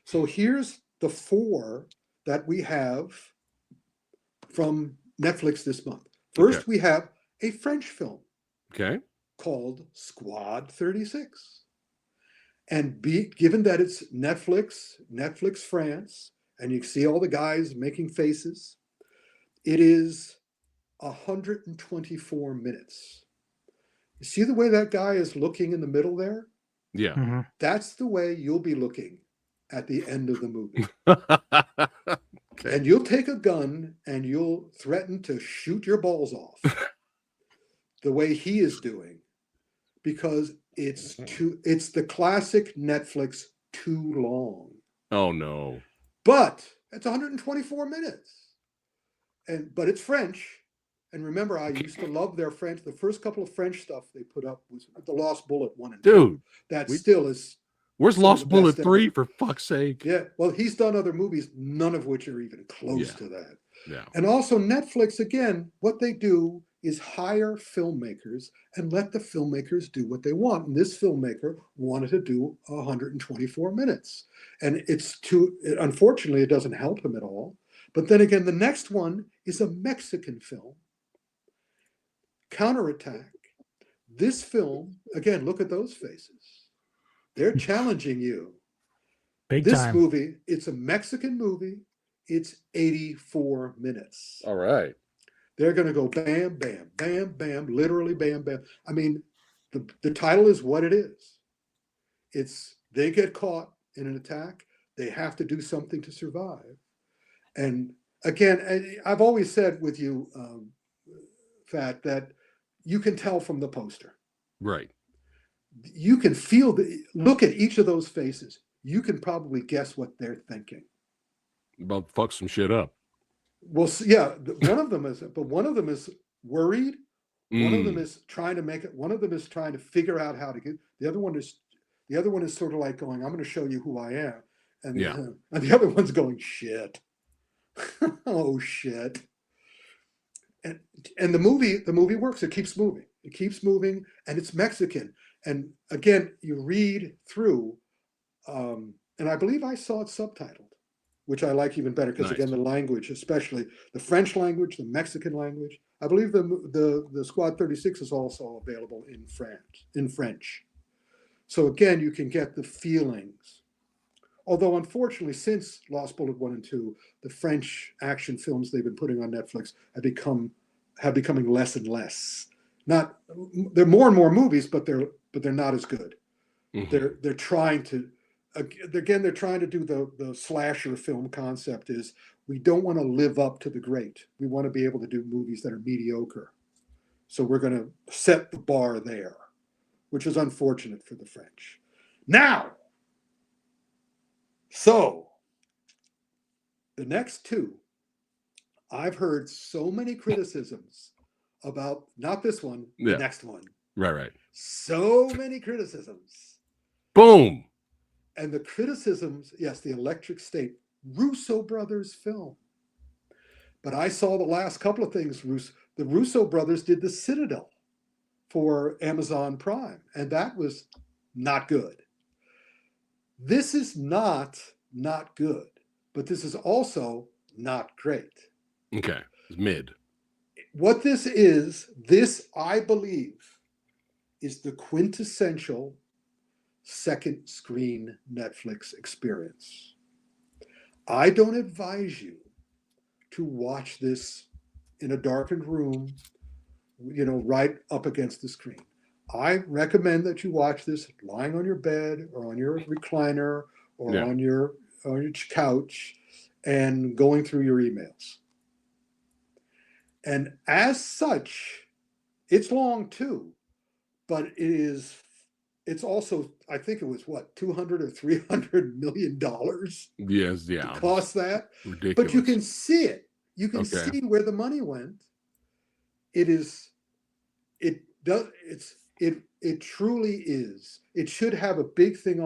So here's the 4 that we have from Netflix this month. First, we have a French film Okay. called Squad 36. And given that it's Netflix France, and you see all the guys making faces, it is 124 minutes. You see the way that guy is looking in the middle there? Yeah. Mm-hmm. That's the way you'll be looking at the end of the movie. Okay. And you'll take a gun and you'll threaten to shoot your balls off the way he is doing, because it's the classic Netflix too long. Oh no. But it's 124 minutes. But it's French. And remember, I used to love their French. The first couple of French stuff they put up was The Lost Bullet 1 and 2. Dude, That still is. where's some of Lost the Bullet best 3 ever. for fuck's sake? Yeah, well, he's done other movies, none of which are even close to that. Yeah. And also Netflix, again, what they do is hire filmmakers and let the filmmakers do what they want. And this filmmaker wanted to do 124 minutes. And unfortunately, it doesn't help him at all. But then again, the next one is a Mexican film, Counterattack. This film, again, look at those faces. They're challenging you. Big This time. movie, it's a Mexican movie. It's 84 minutes. All right. They're going to go bam, bam, bam, bam, literally bam, bam. I mean, the title is what it is. It's they get caught in an attack. They have to do something to survive. And again, I've always said with you, Fat, that you can tell from the poster. Right. You can feel look at each of those faces. You can probably guess what they're thinking. About fuck some shit up. Well, yeah, one of them is worried. One of them Mm. is trying to make it. One of them is trying to figure out how to get. The other one is sort of like going, "I'm going to show you who I am," and the other one's going, "Shit, oh shit." And the movie works. It keeps moving, and it's Mexican. And again, you read through, and I believe I saw it subtitled, which I like even better because again, the language, especially the French language, the Mexican language. I believe the Squad 36 is also available in French. So again, you can get the feelings. Although unfortunately, since Lost Bullet 1 and 2, the French action films they've been putting on Netflix have becoming less and less. They're more and more movies, but they're not as good. Mm-hmm. They're trying to. Again, they're trying to do the slasher film concept is we don't want to live up to the great. We want to be able to do movies that are mediocre. So we're going to set the bar there, which is unfortunate for the French. Now, so the next 2, I've heard so many criticisms about, not this one, the next one. Right. So many criticisms. Boom. And the criticisms, yes, the Electric State, Russo brothers film. But I saw the last couple of things. The Russo brothers did The Citadel for Amazon Prime, and that was not good. This is not good, but this is also not great. Okay, it's mid. What this I believe, is the quintessential second screen Netflix experience. I don't advise you to watch this in a darkened room, right up against the screen. I recommend that you watch this lying on your bed or on your recliner or on your couch and going through your emails. And as such, it's long too, but it's also, I think it was what, 200 or 300 million dollars Yes, to yeah. cost that. Ridiculous. But you can see it. You can Okay. see where the money went. It truly is. It should have a big thing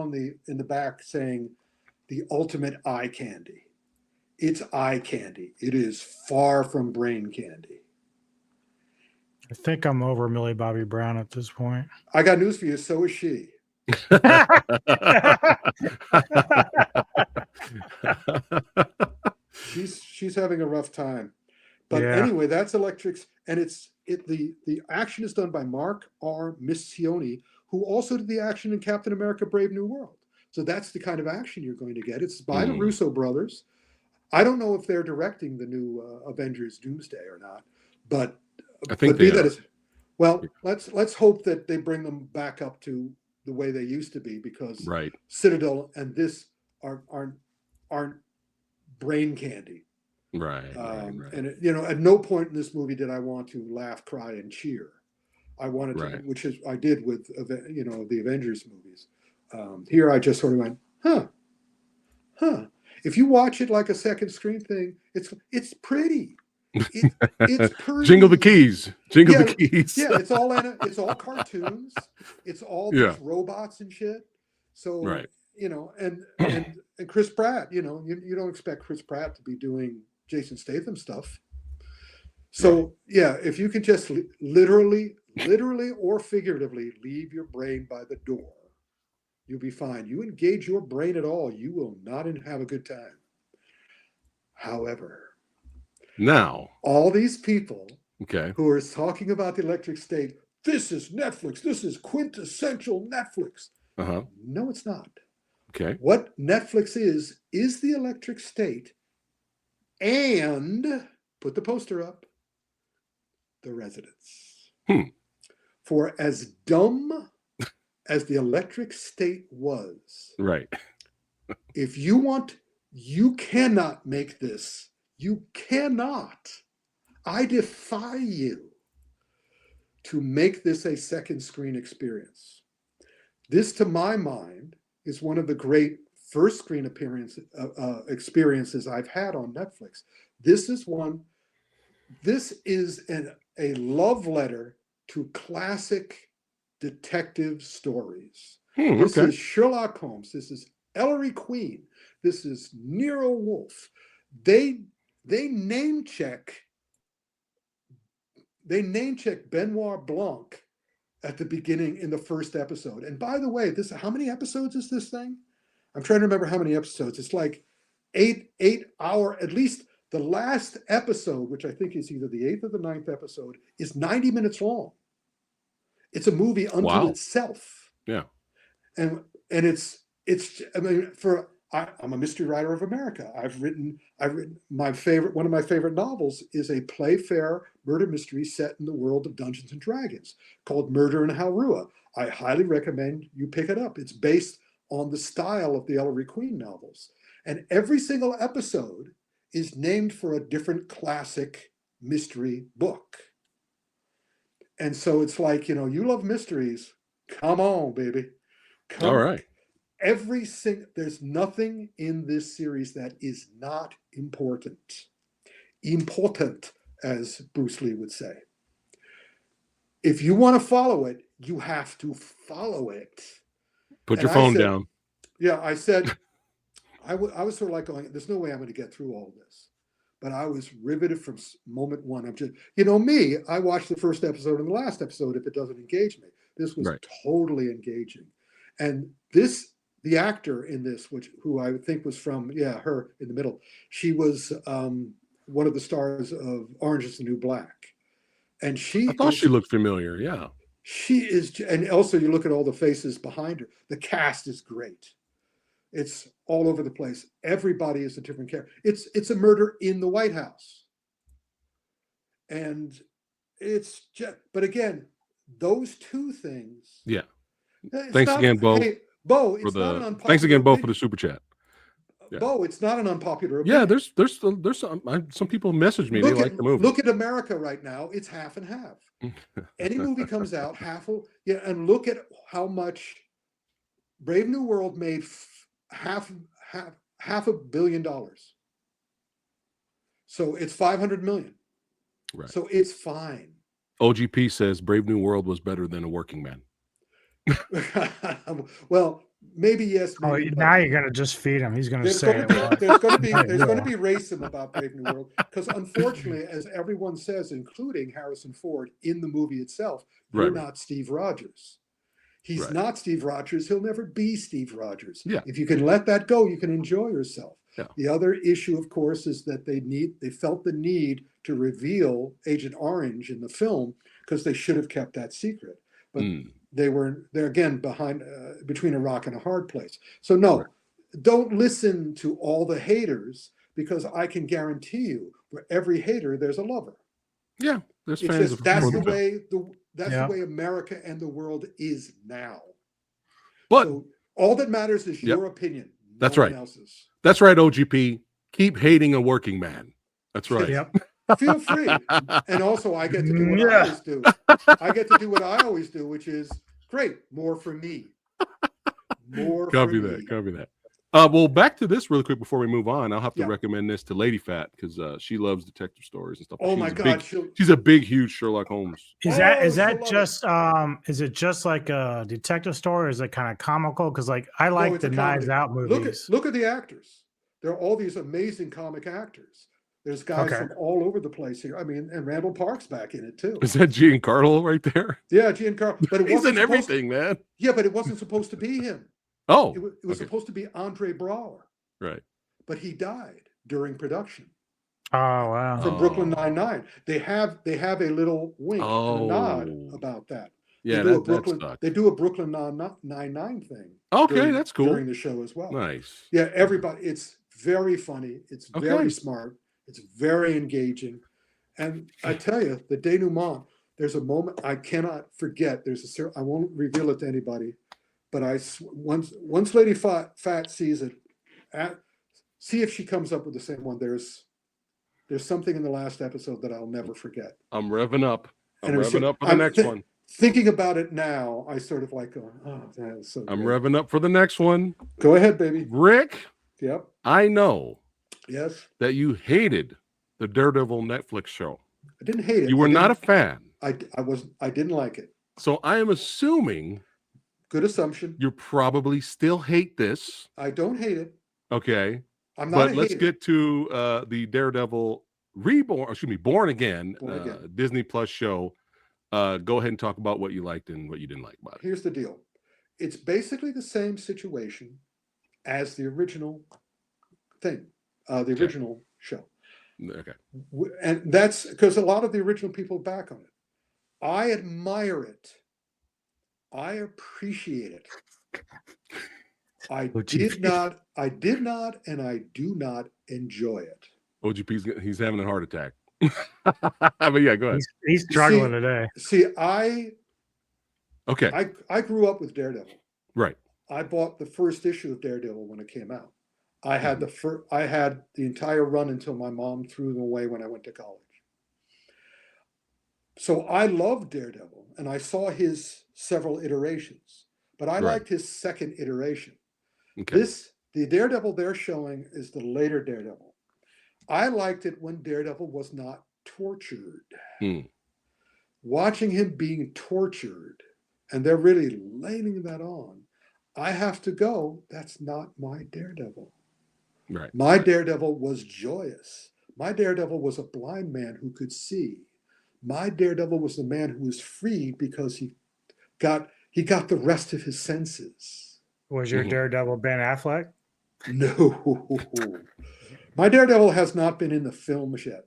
in the back saying the ultimate eye candy. It's eye candy. It is far from brain candy. I think I'm over Millie Bobby Brown at this point. I got news for you. So is she. She's having a rough time. But Yeah. anyway, that's Electrics, and the action is done by Mark R. Missione, who also did the action in Captain America: Brave New World. So that's the kind of action you're going to get. It's by the Russo brothers. I don't know if they're directing the new Avengers Doomsday or not, but I think they are. Well, let's hope that they bring them back up to the way they used to be, because Right. Citadel and this aren't brain candy. Right. And at no point in this movie did I want to laugh, cry, and cheer. I wanted to, which is I did with the Avengers movies. Here I just sort of went, huh. If you watch it like a second screen thing, it's pretty. It's pretty. Jingle the keys. Jingle the keys. Yeah, it's all cartoons. It's all these robots and shit. So and Chris Pratt, you don't expect Chris Pratt to be doing Jason Statham stuff. So if you can just literally or figuratively leave your brain by the door, you'll be fine. You engage your brain at all, you will not have a good time. However, now all these people who are talking about the Electric State, this is Netflix, this is quintessential Netflix. No, it's not. Okay. What Netflix is the Electric State, and put the poster up, The Residents. For as dumb as the Electric State was, right? If you cannot make this. You cannot. I defy you to make this a second screen experience. This, to my mind, is one of the great first screen experiences I've had on Netflix. This is a love letter to classic detective stories. This is Sherlock Holmes. This is Ellery Queen. This is Nero Wolfe. They name check Benoit Blanc at the beginning in the first episode. And by the way, how many episodes is this thing? I'm trying to remember how many episodes. It's like 8 hour, at least the last episode, which I think is either the 8th or the 9th episode, is 90 minutes long. It's a movie unto itself. Yeah. And it's I mean, I'm a mystery writer of America. I've written one of my favorite novels is a Playfair murder mystery set in the world of Dungeons and Dragons called Murder in Haurua. I highly recommend you pick it up. It's based on the style of the Ellery Queen novels. And every single episode is named for a different classic mystery book. And so it's like, you love mysteries. Come on, baby. All right. There's nothing in this series that is not important. Important, as Bruce Lee would say. If you want to follow it, you have to follow it. Put your phone down. Yeah, I said, I was sort of like going, there's no way I'm going to get through all of this. But I was riveted from moment one. I'm just, me, I watched the first episode and the last episode if it doesn't engage me. This was totally engaging. And the actor in this, who I would think was from, her in the middle, she was one of the stars of Orange is the New Black. And she looked familiar, yeah. She is, and also you look at all the faces behind her. The cast is great. It's all over the place. Everybody is a different character. It's a murder in the White House. And it's just, but again, those two things. Yeah. Thanks again, Bo. Hey, Bo, it's not an unpopular thanks again, Bo, for the super chat. Yeah. Bo, it's not an unpopular opinion. Yeah, there's some people message me. They like the movie. Look at America right now. It's half and half. Any movie comes out, half will, and look at how much Brave New World made half $500 million. So it's 500 million. Right. So it's fine. OGP says Brave New World was better than A Working Man. Well, maybe yes. Oh, Maybe now no. you're gonna just feed him. He's gonna There's say going to be it. there's going to be Right, there's going to will. be racism about Brave New World because unfortunately, as everyone says, including Harrison Ford in the movie itself, you're Right. not Steve Rogers. He's Right. not Steve Rogers. He'll never be Steve Rogers. Yeah. If you can let that go, you can enjoy yourself. Yeah. The other issue, of course, is that they felt the need to reveal Agent Orange in the film because they should have kept that secret. But they're again behind between a rock and a hard place. So no, Right. don't listen to all the haters because I can guarantee you, for every hater, there's a lover. Yeah, there's It's fans just of that's for the the film. way the way America and the world is now. But So all that matters is Yep. your opinion. That's no right. one else's. that's right, OGP. Keep hating A Working Man. That's right. Yep. Feel free. And also I get to do what I Yeah. always do. I get to do what I always do, which is great, more for me. More Copy for that. me. Copy that. Well, back to this really quick before we move on. I'll have to Yeah. recommend this to Lady Fat because she loves detective stories and stuff. Oh She's my a God. big, she's a big, huge Sherlock Holmes. Is that Oh, she'll love just is it just like a detective story or is it kind of comical? Because like I like it's the a Knives comedy. Out movies. Look at the actors. There are all these amazing comic actors. There's guys Okay. from all over the place here. I mean, and Randall Park's back in it too. Is that Giancarlo right there? Yeah, Giancarlo. But it He's wasn't in supposed everything, man. Yeah, but it wasn't supposed to be him. Oh, It was okay. supposed to be Andre Braugher, Right. but he died during production. Oh wow. From Brooklyn Nine-Nine. They have a little wink and a nod Oh. about that. Yeah, they do that sucks. They do a Brooklyn Nine-Nine thing. Okay, that's cool. During the show as well. Nice. Yeah, everybody. It's very funny. It's very Okay. smart. It's very engaging. And I tell you, the denouement, there's a moment I cannot forget. I won't reveal it to anybody, but once Lady Fat sees it, see if she comes up with the same one. There's something in the last episode that I'll never forget. I'm revving up. I'm And it was revving up for the next one. Thinking about it now, I sort of like go, oh, that is so I'm great. revving up for the next one. Go ahead, baby. Rick, Yep. I know Yes. that you hated the Daredevil Netflix show. I didn't hate it. You were not a fan. I didn't like it. So I am assuming Good assumption. you probably still hate this. I don't hate it. Okay. I'm not But a let's hater. get to the Daredevil Born Again, Born Again. Disney Plus show. Go ahead and talk about what you liked and what you didn't like about it. Here's the deal. It's basically the same situation as the original thing, the original show. Okay. And that's because a lot of the original people are back on it. I admire it. I appreciate it. I did not, and I do not enjoy it. OGP's he's having a heart attack. But yeah, go ahead. He's struggling today. See, Okay. I grew up with Daredevil. Right. I bought the first issue of Daredevil when it came out. I had the entire run until my mom threw them away when I went to college. So I loved Daredevil, and I saw his several iterations, but I liked his second iteration. Okay. The Daredevil they're showing is the later Daredevil. I liked it when Daredevil was not tortured. Watching him being tortured, and they're really laying that on, I have to go, that's not my Daredevil. Right. My Daredevil was joyous. My Daredevil was a blind man who could see. My Daredevil was the man who was free because he got the rest of his senses. Was your Daredevil Ben Affleck? No. My Daredevil has not been in the films yet.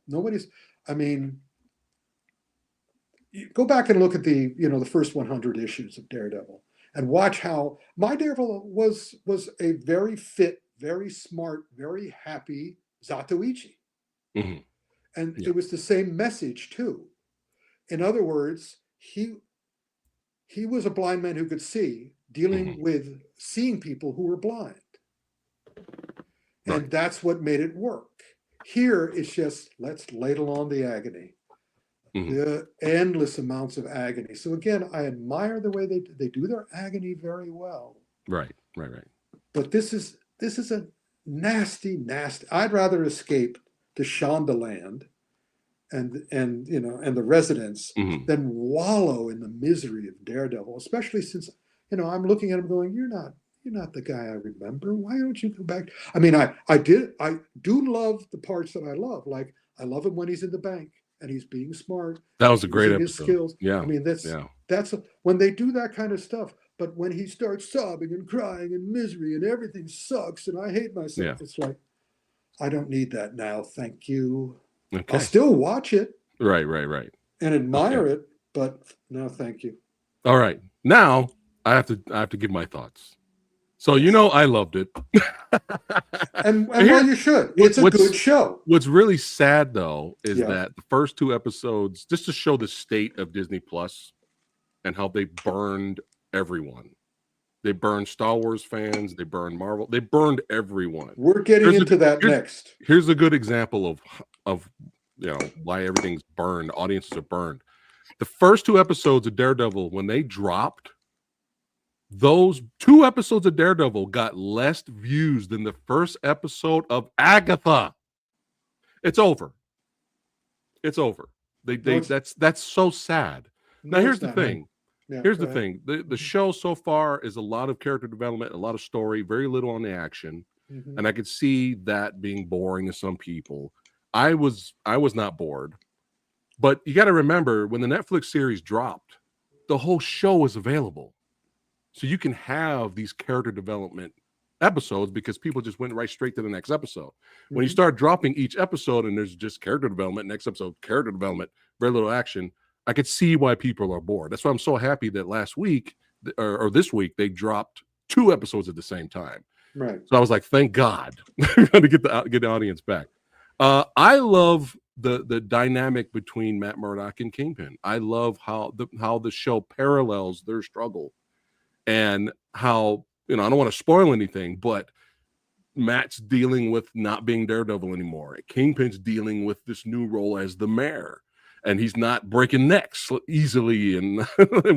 You go back and look at the first 100 issues of Daredevil and watch how my Daredevil was a very fit, very smart, very happy Zatoichi. Mm-hmm. And it was the same message too. In other words, he was a blind man who could see, dealing with seeing people who were blind. And that's what made it work. Here, it's just, let's ladle on the agony. The endless amounts of agony. So again, I admire the way they do their agony very well. Right. Right. But this is a nasty. I'd rather escape to Shondaland and the residents Mhm. than wallow in the misery of Daredevil, especially since I'm looking at him going, you're not the guy I remember. Why don't you go back? I mean, I do love the parts that I love. Like I love him when he's in the bank and he's being smart, That was a great using his episode. skills. Yeah. I mean, that's when they do that kind of stuff. But when he starts sobbing and crying and misery and everything sucks and I hate myself, it's like, I don't need that now. Thank you. Okay. I'll still watch it. Right. And admire it, but no, thank you. All right. Now I have to give my thoughts. So I loved it. and well, you should. It's a good show. What's really sad though is that the first 2 episodes, just to show the state of Disney Plus and how they burned everyone. They burned Star Wars fans. They burned Marvel. They burned everyone. We're getting into that next. Here's a good example of why everything's burned. Audiences are burned. The first 2 episodes of Daredevil, when they dropped, those 2 episodes of Daredevil got less views than the first episode of Agatha. It's over. It's over. That's so sad. Now here's the thing. Here's the thing. The show so far is a lot of character development, a lot of story, very little on the action. Mm-hmm. And I could see that being boring to some people. I was not bored. But you got to remember, when the Netflix series dropped, the whole show was available. So you can have these character development episodes because people just went right straight to the next episode. When you start dropping each episode and there's just character development, next episode, character development, very little action, I could see why people are bored. That's why I'm so happy that last week or this week they dropped 2 episodes at the same time. Right. So I was like, thank God to get the audience back. I love the dynamic between Matt Murdock and Kingpin. I love how the show parallels their struggle and how I don't want to spoil anything, but Matt's dealing with not being Daredevil anymore. Kingpin's dealing with this new role as the mayor. And he's not breaking necks easily and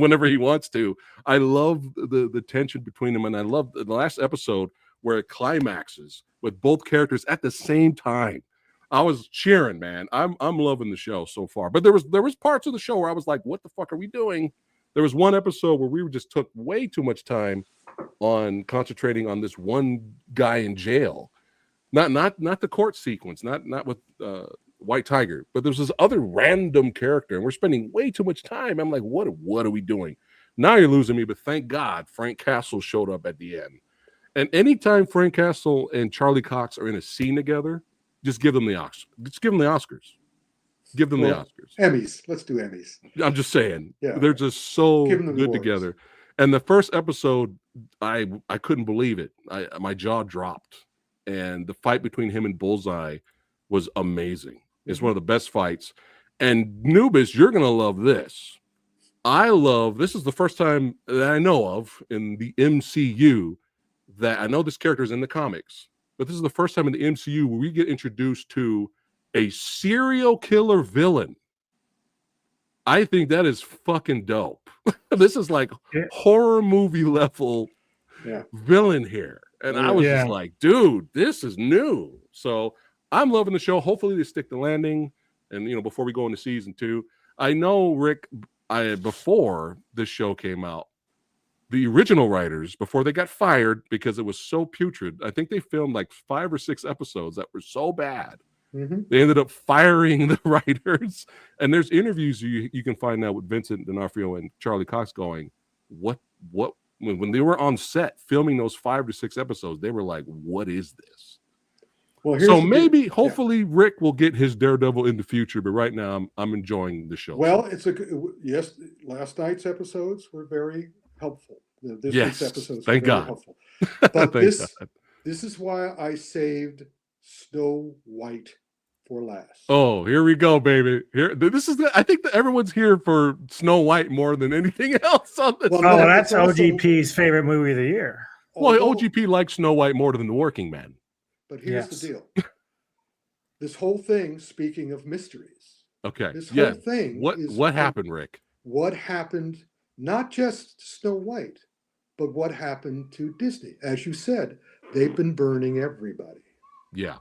whenever he wants to. I love the tension between them, and I love the last episode where it climaxes with both characters at the same time. I was cheering, man. I'm loving the show so far. But there was parts of the show where I was like, "What the fuck are we doing?" There was one episode where we just took way too much time on concentrating on this one guy in jail, not the court sequence, not with White Tiger, but there's this other random character, and we're spending way too much time. I'm like, what are we doing? Now you're losing me, but thank God Frank Castle showed up at the end. And anytime Frank Castle and Charlie Cox are in a scene together, just give them the Oscars. Just give them the Oscars. Give them the Oscars. Emmys. Let's do Emmys. I'm just saying. Yeah. They're just so good together. And the first episode, I couldn't believe it. My jaw dropped. And the fight between him and Bullseye was amazing. It's one of the best fights. And Anubis, you're going to love this. This is the first time that I know of in the MCU that I know this character is in the comics, but this is the first time in the MCU where we get introduced to a serial killer villain. I think that is fucking dope. This is like horror movie level villain here. And I was just like, dude, this is new. So I'm loving the show. Hopefully they stick the landing. And, before we go into season 2, I know, Rick, before this show came out, the original writers, before they got fired because it was so putrid, I think they filmed like 5 or 6 episodes that were so bad. Mm-hmm. They ended up firing the writers. And there's interviews you can find now with Vincent D'Onofrio and Charlie Cox going, what when they were on set filming those 5 to 6 episodes, they were like, what is this? Well, so maybe, hopefully, Rick will get his Daredevil in the future. But right now, I'm enjoying the show. Well, yes. Last night's episodes were very helpful. This week's episodes were very helpful. But this is why I saved Snow White for last. Oh, here we go, baby. I think that everyone's here for Snow White more than anything else on this. Well, that's OGP's favorite movie of the year. Well, OGP likes Snow White more than The Working Man. But here's the deal. This whole thing, speaking of mysteries. Okay. This whole thing. What happened, Rick? What happened, not just Snow White, But what happened to Disney? As you said, they've been burning everybody. Yeah.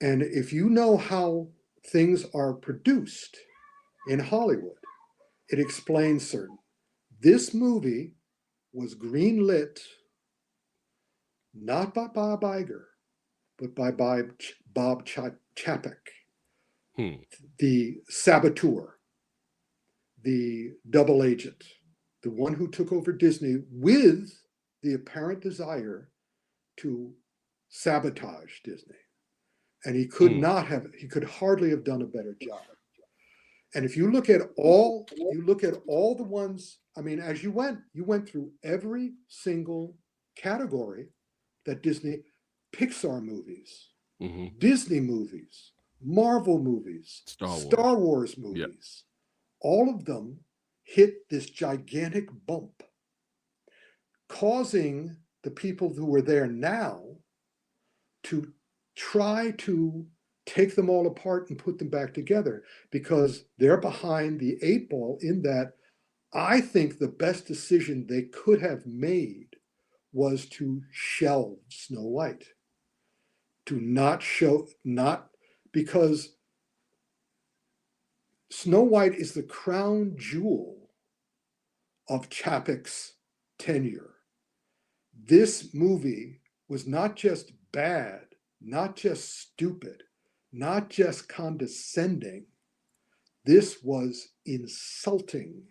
And if you know how things are produced in Hollywood, it explains certain. This movie was greenlit not by Bob Iger, but by Bob Chapek, the saboteur, the double agent, the one who took over Disney with the apparent desire to sabotage Disney. And he could hardly have done a better job. And if you look at all the ones, I mean, as you went through every single category that Disney, Pixar movies, Disney movies, Marvel movies, Star Wars movies, all of them hit this gigantic bump, causing the people who are there now to try to take them all apart and put them back together, because they're behind the 8 ball in that I think the best decision they could have made was to shelve Snow White, to not because Snow White is the crown jewel of Chapek's tenure. This movie was not just bad, not just stupid, not just condescending. This was insulting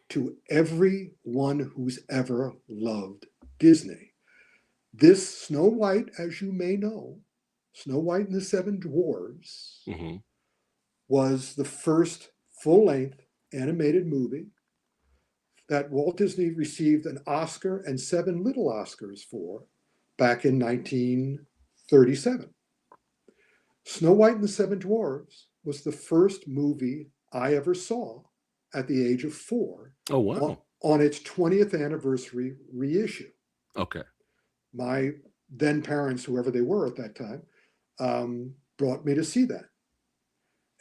to everyone who's ever loved Disney. This Snow White, as you may know, Snow White and the Seven Dwarfs, was the first full-length animated movie that Walt Disney received an Oscar and 7 little Oscars for back in 1937. Snow White and the Seven Dwarfs was the first movie I ever saw at the age of 4. Oh, wow. On its 20th anniversary reissue. Okay. My then parents, whoever they were at that time, brought me to see that.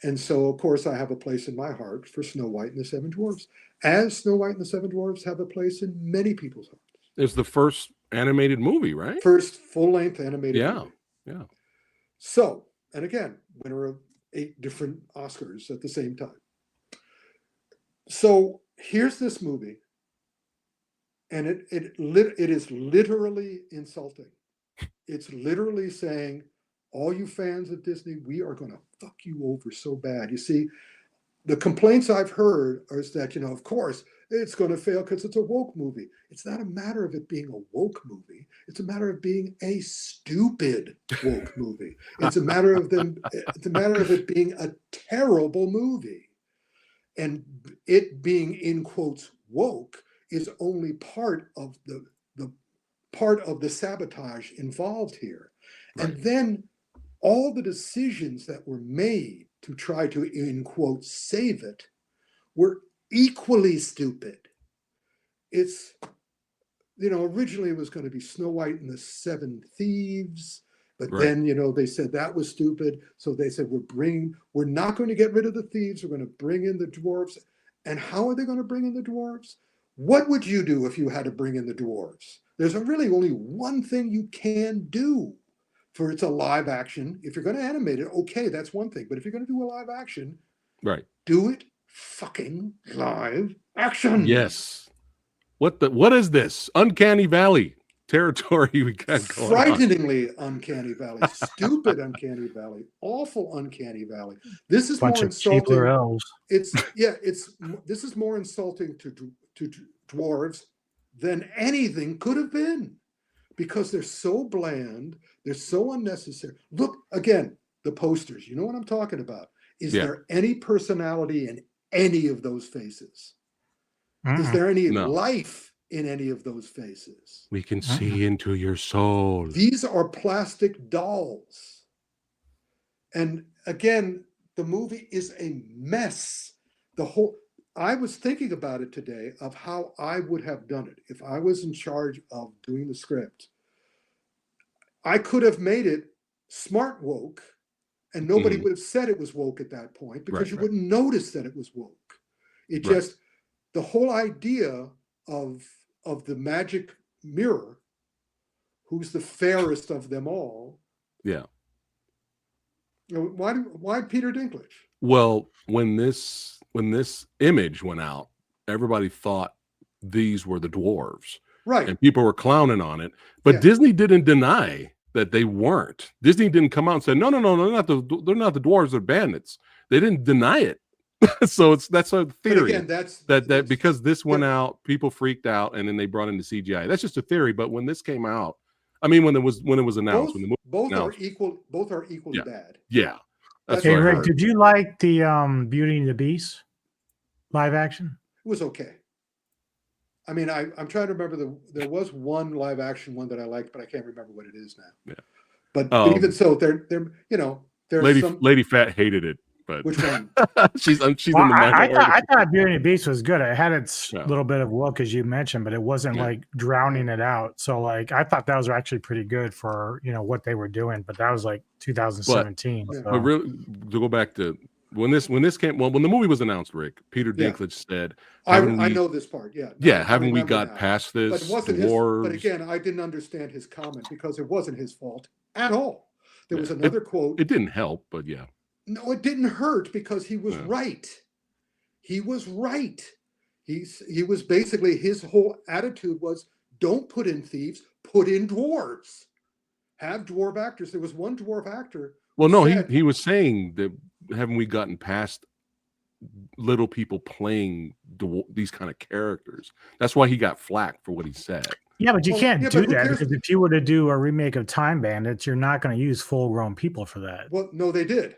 And so, of course, I have a place in my heart for Snow White and the Seven Dwarfs, as Snow White and the Seven Dwarfs have a place in many people's hearts. It's the first animated movie, right? First full-length animated movie. Yeah. So, and again, winner of 8 different Oscars at the same time. So here's this movie, and it is literally insulting. It's literally saying, all you fans of Disney, we are going to fuck you over so bad. You see, the complaints I've heard is that, of course, it's going to fail because it's a woke movie. It's not a matter of it being a woke movie. It's a matter of being a stupid woke movie. It's a matter of it being a terrible movie. And it being, in quotes, woke is only part of the sabotage involved here. Right. And then all the decisions that were made to try to, in quotes, save it were equally stupid. It's, originally it was going to be Snow White and the 7 Thieves. But then, they said that was stupid. So they said, we're not going to get rid of the thieves. We're going to bring in the dwarves. And how are they going to bring in the dwarves? What would you do if you had to bring in the dwarves? There's really only one thing you can do for it's a live action. If you're going to animate it, okay, that's one thing. But if you're going to do a live action, do it fucking live action. Yes. What is this? Uncanny Valley territory we got going frighteningly on. Uncanny Valley, stupid Uncanny Valley, awful Uncanny Valley. This is more insulting. This is more insulting to dwarves than anything could have been, because they're so bland, they're so unnecessary. Look again, the posters. You know what I'm talking about? Is there any personality in any of those faces? Is there any life in any of those faces? We can see into your soul. These are plastic dolls. And again, the movie is a mess. I was thinking about it today of how I would have done it if I was in charge of doing the script. I could have made it smart woke, and nobody would have said it was woke at that point, because you wouldn't notice that it was woke. It just, the whole idea of of the magic mirror, who's the fairest of them all. Yeah. Why Peter Dinklage? Well, when this image went out, everybody thought these were the dwarves. Right. And people were clowning on it. But Disney didn't deny that they weren't. Disney didn't come out and say, no, they're not the dwarves, they're bandits. They didn't deny it. So that's a theory. Again, that's because this went out, people freaked out, and then they brought in the CGI. That's just a theory. But when this came out, I mean, when it was announced, both are equally bad. Yeah. Hey, Rick, did you like the Beauty and the Beast live action? It was okay. I mean, I'm trying to remember there was one live action one that I liked, but I can't remember what it is now. Yeah. But even so, there's Lady Fat hated it. But which one? she's in the minority. I thought Beauty and the Beast was good. It had its little bit of woke, as you mentioned, but it wasn't like drowning it out. So like I thought that was actually pretty good for what they were doing. But that was like 2017. But really, to go back to when this came, when the movie was announced, Rick, Peter Dinklage said, I know this part. Haven't we got past this? But it wasn't but again, I didn't understand his comment because it wasn't his fault at all. There was another quote. It didn't help, but yeah. No, it didn't hurt because he was right. He was right. He was basically, his whole attitude was, don't put in thieves, put in dwarves. Have dwarf actors. There was one dwarf actor. Well, no, he was saying that haven't we gotten past little people playing these kind of characters? That's why he got flack for what he said. Yeah, but you can't do that because if you were to do a remake of Time Bandits, you're not going to use full-grown people for that. Well, no, they did.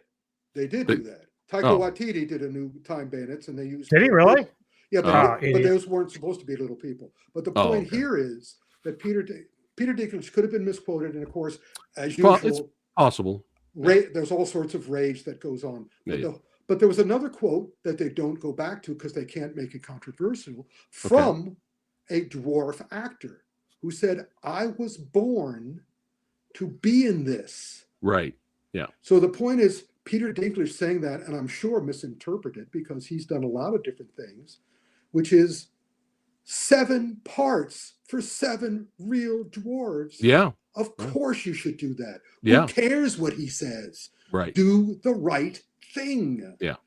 They did do that. Taika Waititi did a new Time Bandits, and they used. Did he really? Yeah, but those weren't supposed to be little people. But the point here is that Peter Dinklage could have been misquoted, and of course, as usual, it's possible. There's all sorts of rage that goes on. But there was another quote that they don't go back to because they can't make it controversial from a dwarf actor who said, "I was born to be in this." Right. Yeah. So the point is, Peter Dinklage saying that, and I'm sure misinterpreted because he's done a lot of different things, which is 7 parts for 7 real dwarves. Yeah. Of course you should do that. Yeah. Who cares what he says? Right. Do the right thing. Yeah.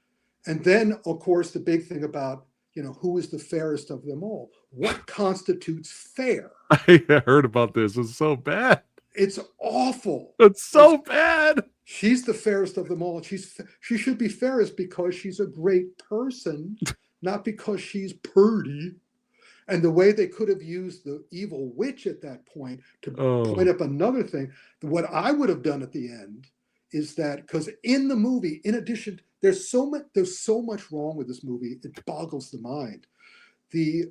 And then, of course, the big thing about, who is the fairest of them all? What constitutes fair? I heard about this. It's so bad. It's awful. It's so bad. She's the fairest of them all. She should be fairest because she's a great person, not because she's pretty. And the way they could have used the evil witch at that point to point up another thing, what I would have done at the end is that, because in the movie, in addition, there's so much wrong with this movie, it boggles the mind. The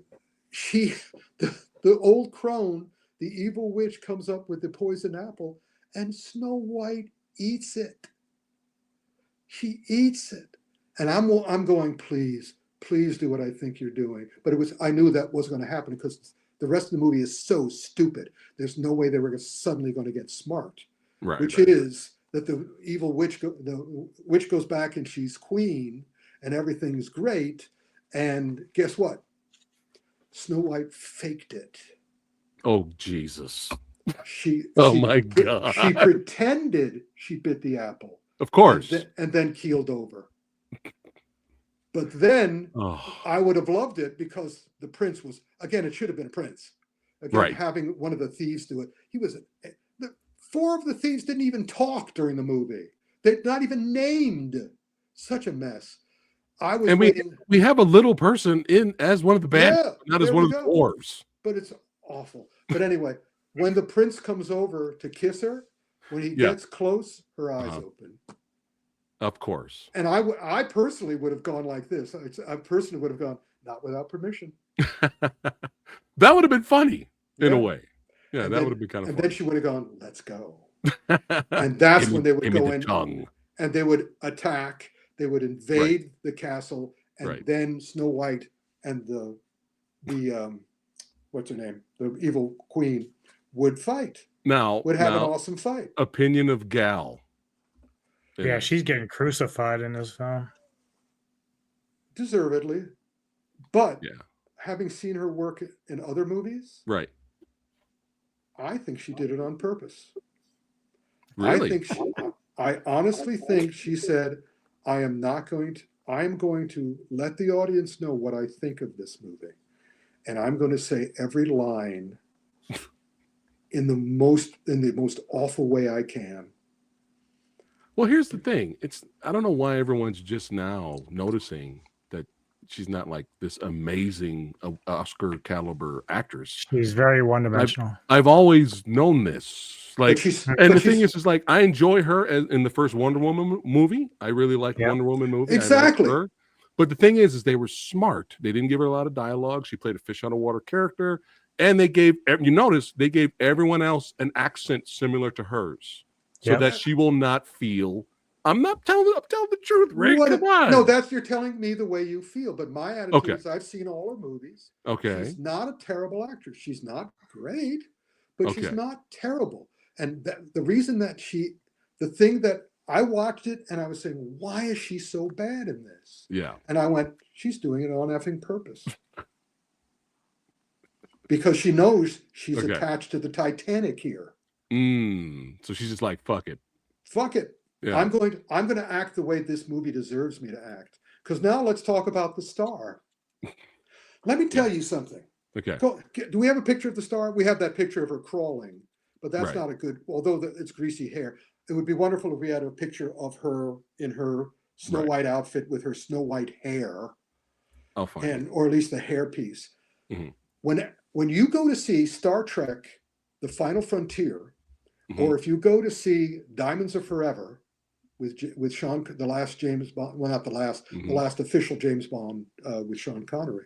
old crone, the evil witch, comes up with the poison apple, and Snow White eats it. She eats it, and I'm going, please do what I think you're doing. But I knew that was going to happen because the rest of the movie is so stupid. There's no way they were suddenly going to get smart. Right. Which is that the evil witch, the witch goes back and she's queen, and everything's great. And guess what? Snow White faked it. Oh, Jesus. My God. She pretended she bit the apple. Of course. And then keeled over. But then I would have loved it because the prince was, again, it should have been a prince. Again, having one of the thieves do it. 4 of the thieves didn't even talk during the movie. They're not even named. Such a mess. We have a little person in as one of the bad, not as one of the dwarves. But it's awful. But anyway, when the prince comes over to kiss her, when he gets close, her eyes open. Of course. And I personally would have gone like this. I personally would have gone, not without permission. That would have been funny in a way. Yeah, that would have been kind of funny. And then she would have gone, let's go. And that's when they would go in and they would attack. They would invade the castle, and then Snow White and the what's her name? The evil queen would fight. Would have an awesome fight. Opinion of Gal. Yeah, she's getting crucified in this film. Deservedly. But having seen her work in other movies, Right. I think she did it on purpose. Really? I honestly think she said, I'm going to let the audience know what I think of this movie. And I'm going to say every line in the most awful way I can. Well, here's the thing. I don't know why everyone's just now noticing that she's not like this amazing Oscar caliber actress. She's very one-dimensional. I've always known this. Like, and the thing is like, I enjoy her in the first Wonder Woman movie. I really liked Wonder Woman movie. Exactly. I liked her. But the thing is they were smart. They didn't give her a lot of dialogue. She played a fish out of water character. And they gave everyone else an accent similar to hers. So that she will not feel, I'm telling the truth, Rick. Come on. No, you're telling me the way you feel. But my attitude is I've seen all her movies. Okay. She's not a terrible actress. She's not great, but she's not terrible. And the reason that the thing that I watched it and I was saying, why is she so bad in this? Yeah. And I went, she's doing it on effing purpose. Because she knows she's attached to the Titanic here. So she's just like, fuck it. Fuck it. Yeah. I'm going to act the way this movie deserves me to act. Because now let's talk about the star. Let me tell you something. Okay. Do we have a picture of the star? We have that picture of her crawling, but that's not a good, although it's greasy hair. It would be wonderful if we had a picture of her in her Snow White outfit with her snow white hair. Oh, fine. Or at least the hairpiece. Mm-hmm. When you go to see Star Trek, The Final Frontier, or if you go to see Diamonds Are Forever with Sean, the last James Bond, well, not the last, the last official James Bond with Sean Connery,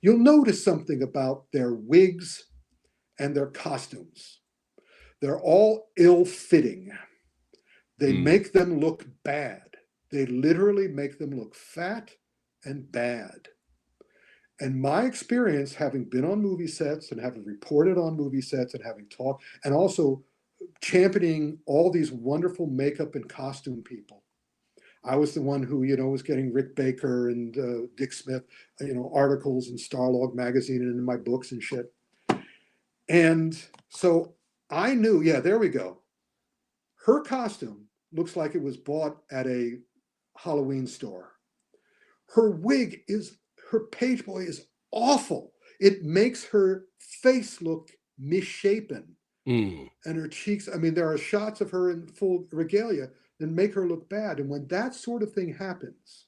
you'll notice something about their wigs and their costumes. They're all ill-fitting. They make them look bad. They literally make them look fat and bad. And my experience, having been on movie sets and having reported on movie sets and having talked, and also championing all these wonderful makeup and costume people. I was the one who, was getting Rick Baker and Dick Smith, articles in Starlog magazine and in my books and shit. And so I knew, there we go. Her costume looks like it was bought at a Halloween store. Her wig her page boy is awful. It makes her face look misshapen. And her cheeks, there are shots of her in full regalia that make her look bad. And when that sort of thing happens,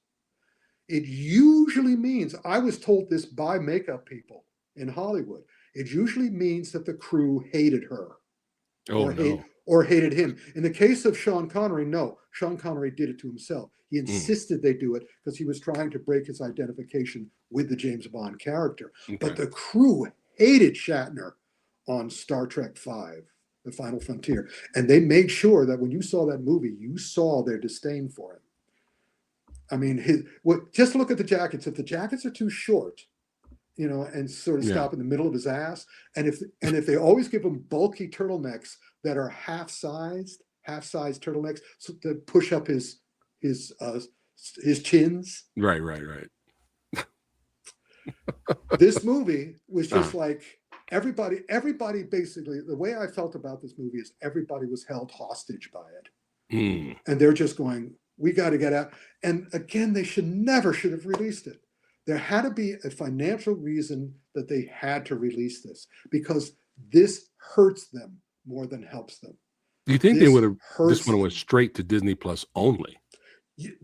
it usually means, I was told this by makeup people in Hollywood, it usually means that the crew hated her or hated him. In the case of Sean Connery, no, Sean Connery did it to himself. He insisted they do it because he was trying to break his identification with the James Bond character. Okay. But the crew hated Shatner on Star Trek V, The Final Frontier. And they made sure that when you saw that movie, you saw their disdain for him. Just look at the jackets. If the jackets are too short, and sort of stop in the middle of his ass, and if they always give him bulky turtlenecks that are half-sized turtlenecks so to push up his chins. Right. This movie was just like everybody basically, the way I felt about this movie is everybody was held hostage by it. And they're just going, we got to get out. And again, they never should have released it. There had to be a financial reason that they had to release this, because this hurts them more than helps them. Do you think they would have this one went straight to Disney Plus only?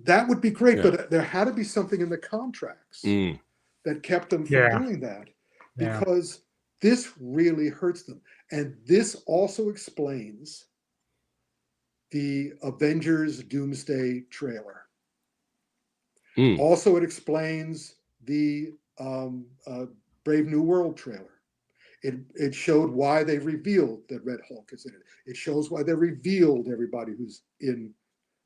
That would be great, but there had to be something in the contracts that kept them from doing that, because this really hurts them. And this also explains the Avengers Doomsday trailer. Also, it explains the Brave New World trailer. It showed why they revealed that Red Hulk is in it. It shows why they revealed everybody who's in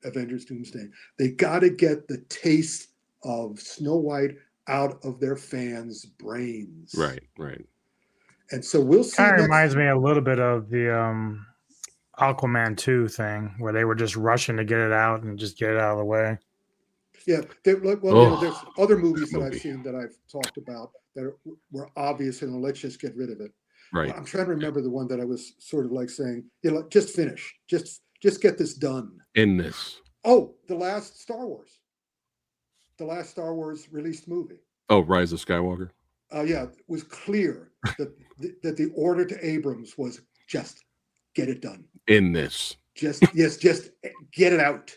Avengers Doomsday. They got to get the taste of Snow White out of their fans' brains. Right. And so we'll see. Kind of reminds me a little bit of the Aquaman 2 thing, where they were just rushing to get it out and just get it out of the way. Yeah. There's other movies that I've seen that I've talked about that were obvious, and let's just get rid of it. Right. Well, I'm trying to remember the one that I was sort of like saying, just finish, just get this done. In this. Oh, the last Star Wars released movie. Oh, Rise of Skywalker. Yeah, it was clear that the order to Abrams was just get it done. In this. Just get it out.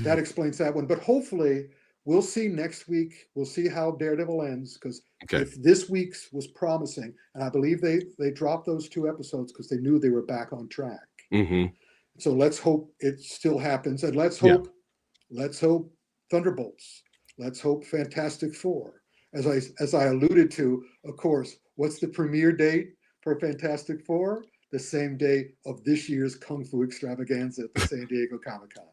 That explains that one. But hopefully we'll see next week. We'll see how Daredevil ends, because if this week's was promising, and I believe they dropped those 2 episodes because they knew they were back on track. Mm-hmm. So let's hope it still happens, and let's hope Thunderbolts. Let's hope Fantastic Four. As I alluded to, of course, what's the premiere date for Fantastic Four? The same day of this year's Kung Fu Extravaganza at the San Diego Comic-Con.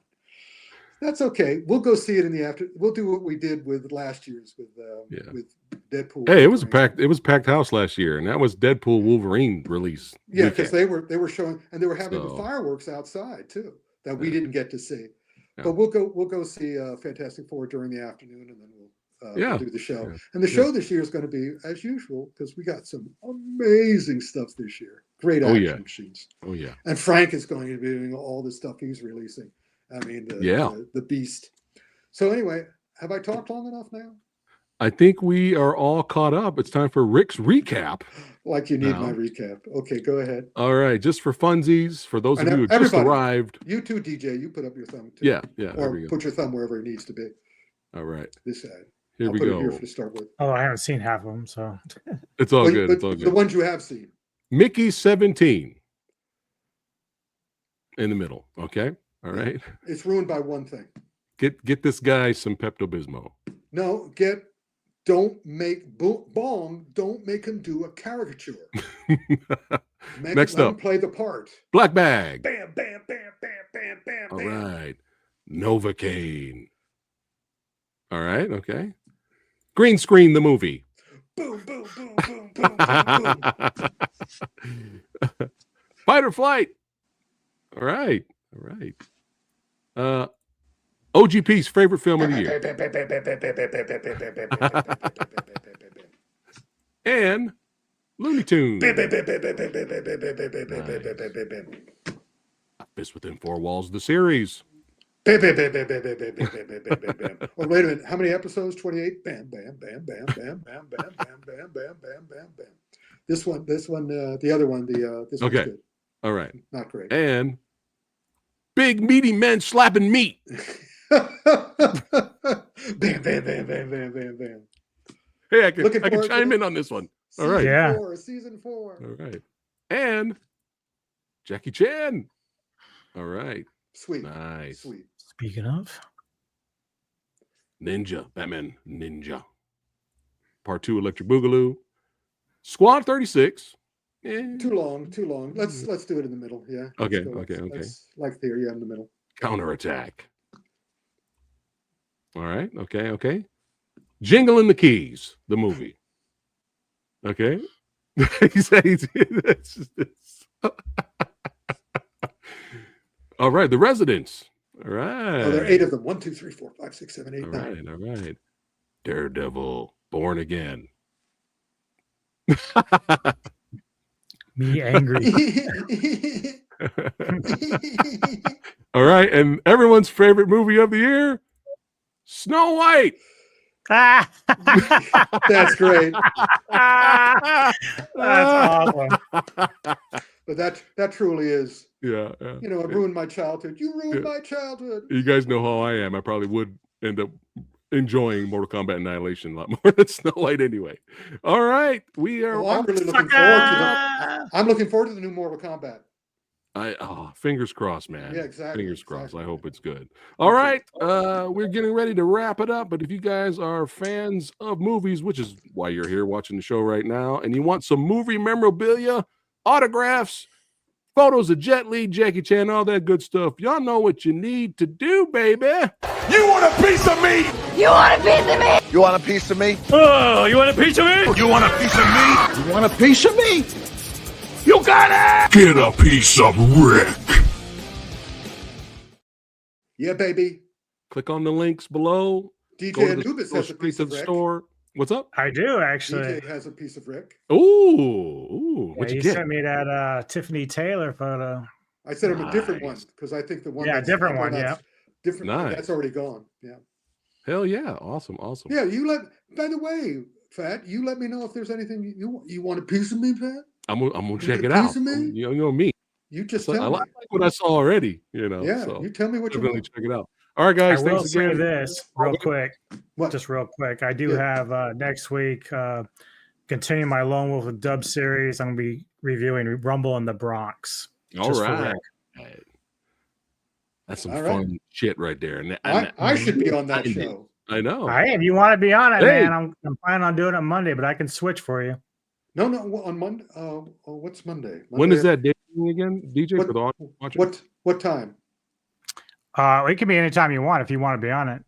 That's okay. We'll go see it in the after. We'll do what we did with last year's with Deadpool. Hey, it was packed house last year, and that was Deadpool Wolverine release. Yeah, because they were showing, and they were having the fireworks outside too that we didn't get to see. Yeah. But we'll go see Fantastic Four during the afternoon, and then we'll do the show. Yeah. And the show this year is going to be as usual, because we got some amazing stuff this year. Great action machines. Oh yeah. And Frank is going to be doing all the stuff he's releasing. I mean, the beast. So anyway, have I talked long enough now? I think we are all caught up. It's time for Ric's recap. Like you need my recap. Okay, go ahead. All right, just for funsies, for those of you who just arrived. You too, DJ. You put up your thumb too. Yeah. Or put your thumb wherever it needs to be. All right. This side. Here we go. Here to start with. Oh, I haven't seen half of them, so it's all good. It's all good. The ones you have seen. Mickey 17 in the middle. Okay. All right. It's ruined by one thing. Get this guy some Pepto-Bismol. No, don't make him do a caricature. Next up, play the part. Black bag. Bam, bam, bam, bam, bam, bam. All right. Novocaine. All right. Okay. Green screen the movie. Boom, boom, boom, boom, boom, boom, boom. Fight or flight. All right. OGP's favorite film of the year. And Looney Tunes. Fist Within Four Walls, the series. Oh, wait a minute. How many episodes? 28? Bam, bam, bam, bam, bam, bam, bam, bam, bam, bam, bam, bam, bam. This one, the other one, this one's good. All right. Not great. And big meaty men slapping meat. Bam, bam, bam, bam, bam, bam, bam. Hey, I can chime in on this one. All right. Season 4. All right. And Jackie Chan. All right. Sweet. Nice. Sweet. Speaking of Batman Ninja. Part 2, Electric Boogaloo. Squad 36. Too long. Let's do it in the middle. Yeah. Okay. Like theory, in the middle. Counterattack. All right. Okay. Jingling the Keys, the movie. Okay. All right. The Residents. All right. Oh, there are 8 of them. 1, 2, 3, 4, 5, 6, 7, 8, 9. All right. Daredevil, Born Again. Me angry. All right, and everyone's favorite movie of the year, Snow White. That's great. That's awesome. But that truly is. Yeah. You know, it ruined my childhood. You ruined my childhood. You guys know how I am. I probably would end up enjoying Mortal Kombat Annihilation a lot more than Snow White anyway. All right. We are. I'm really looking forward to I'm looking forward to the new Mortal Kombat. Fingers crossed, man. Yeah, exactly. Fingers crossed. I hope it's good. All right. We're getting ready to wrap it up. But if you guys are fans of movies, which is why you're here watching the show right now, and you want some movie memorabilia, autographs, photos of Jet Li, Jackie Chan, all that good stuff, y'all know what you need to do, baby. You want a piece of me? You want a piece of me? You want a piece of me? Oh, you want a piece of me? You want a piece of me? You want a piece of me? You got it! Get a piece of Rick. Yeah, baby. Click on the links below. DJ Anubis has a piece of Rick. Store. What's up? I do actually. DJ has a piece of Rick. Ooh, what you get? Sent me that Tiffany Taylor photo. I sent him a different one because I think the one. Yeah, different one. Yeah, different. Nice. That's already gone. Yeah. Hell yeah! Awesome. Yeah, by the way, Phat, you let me know if there's anything you want a piece of me, Phat. I'm gonna check it out. You know me. You just tell me. I like what I saw already. You know. Yeah. So you tell me what you want. Check it out. All right, guys. I will thanks say again. this real quick. What? Just real quick. I do have next week. Continue my Lone Wolf of Dub series. I'm gonna be reviewing Rumble in the Bronx. All right. That's some fun shit right there. And I should be on that show. I know. If you want to be on it, man, I'm planning on doing it Monday, but I can switch for you. No, on Monday. What's Monday? When is that day again, DJ? For the audience? What time? It can be anytime you want if you want to be on it.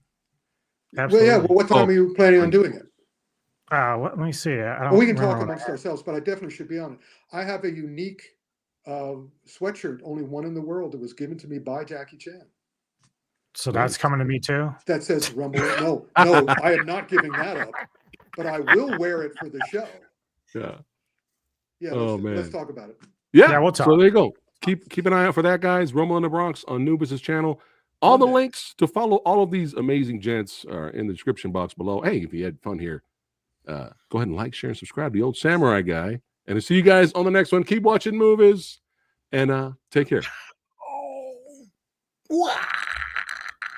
Absolutely. Well, yeah. Well, what time are you planning on doing it? Let me see. We can talk amongst ourselves, but I definitely should be on it. I have a unique sweatshirt, only one in the world, that was given to me by Jackie Chan. So that's coming to me too. That says Rumble. No, I am not giving that up, but I will wear it for the show. Yeah. Yeah. Let's talk about it. Yeah, we'll talk. So there you go. Keep an eye out for that, guys. Rumble in the Bronx on Anubis' channel. All the links to follow all of these amazing gents are in the description box below. Hey, if you had fun here, go ahead and like, share, and subscribe to the Old Samurai Guy. And to see you guys on the next one. Keep watching movies and take care. Wow.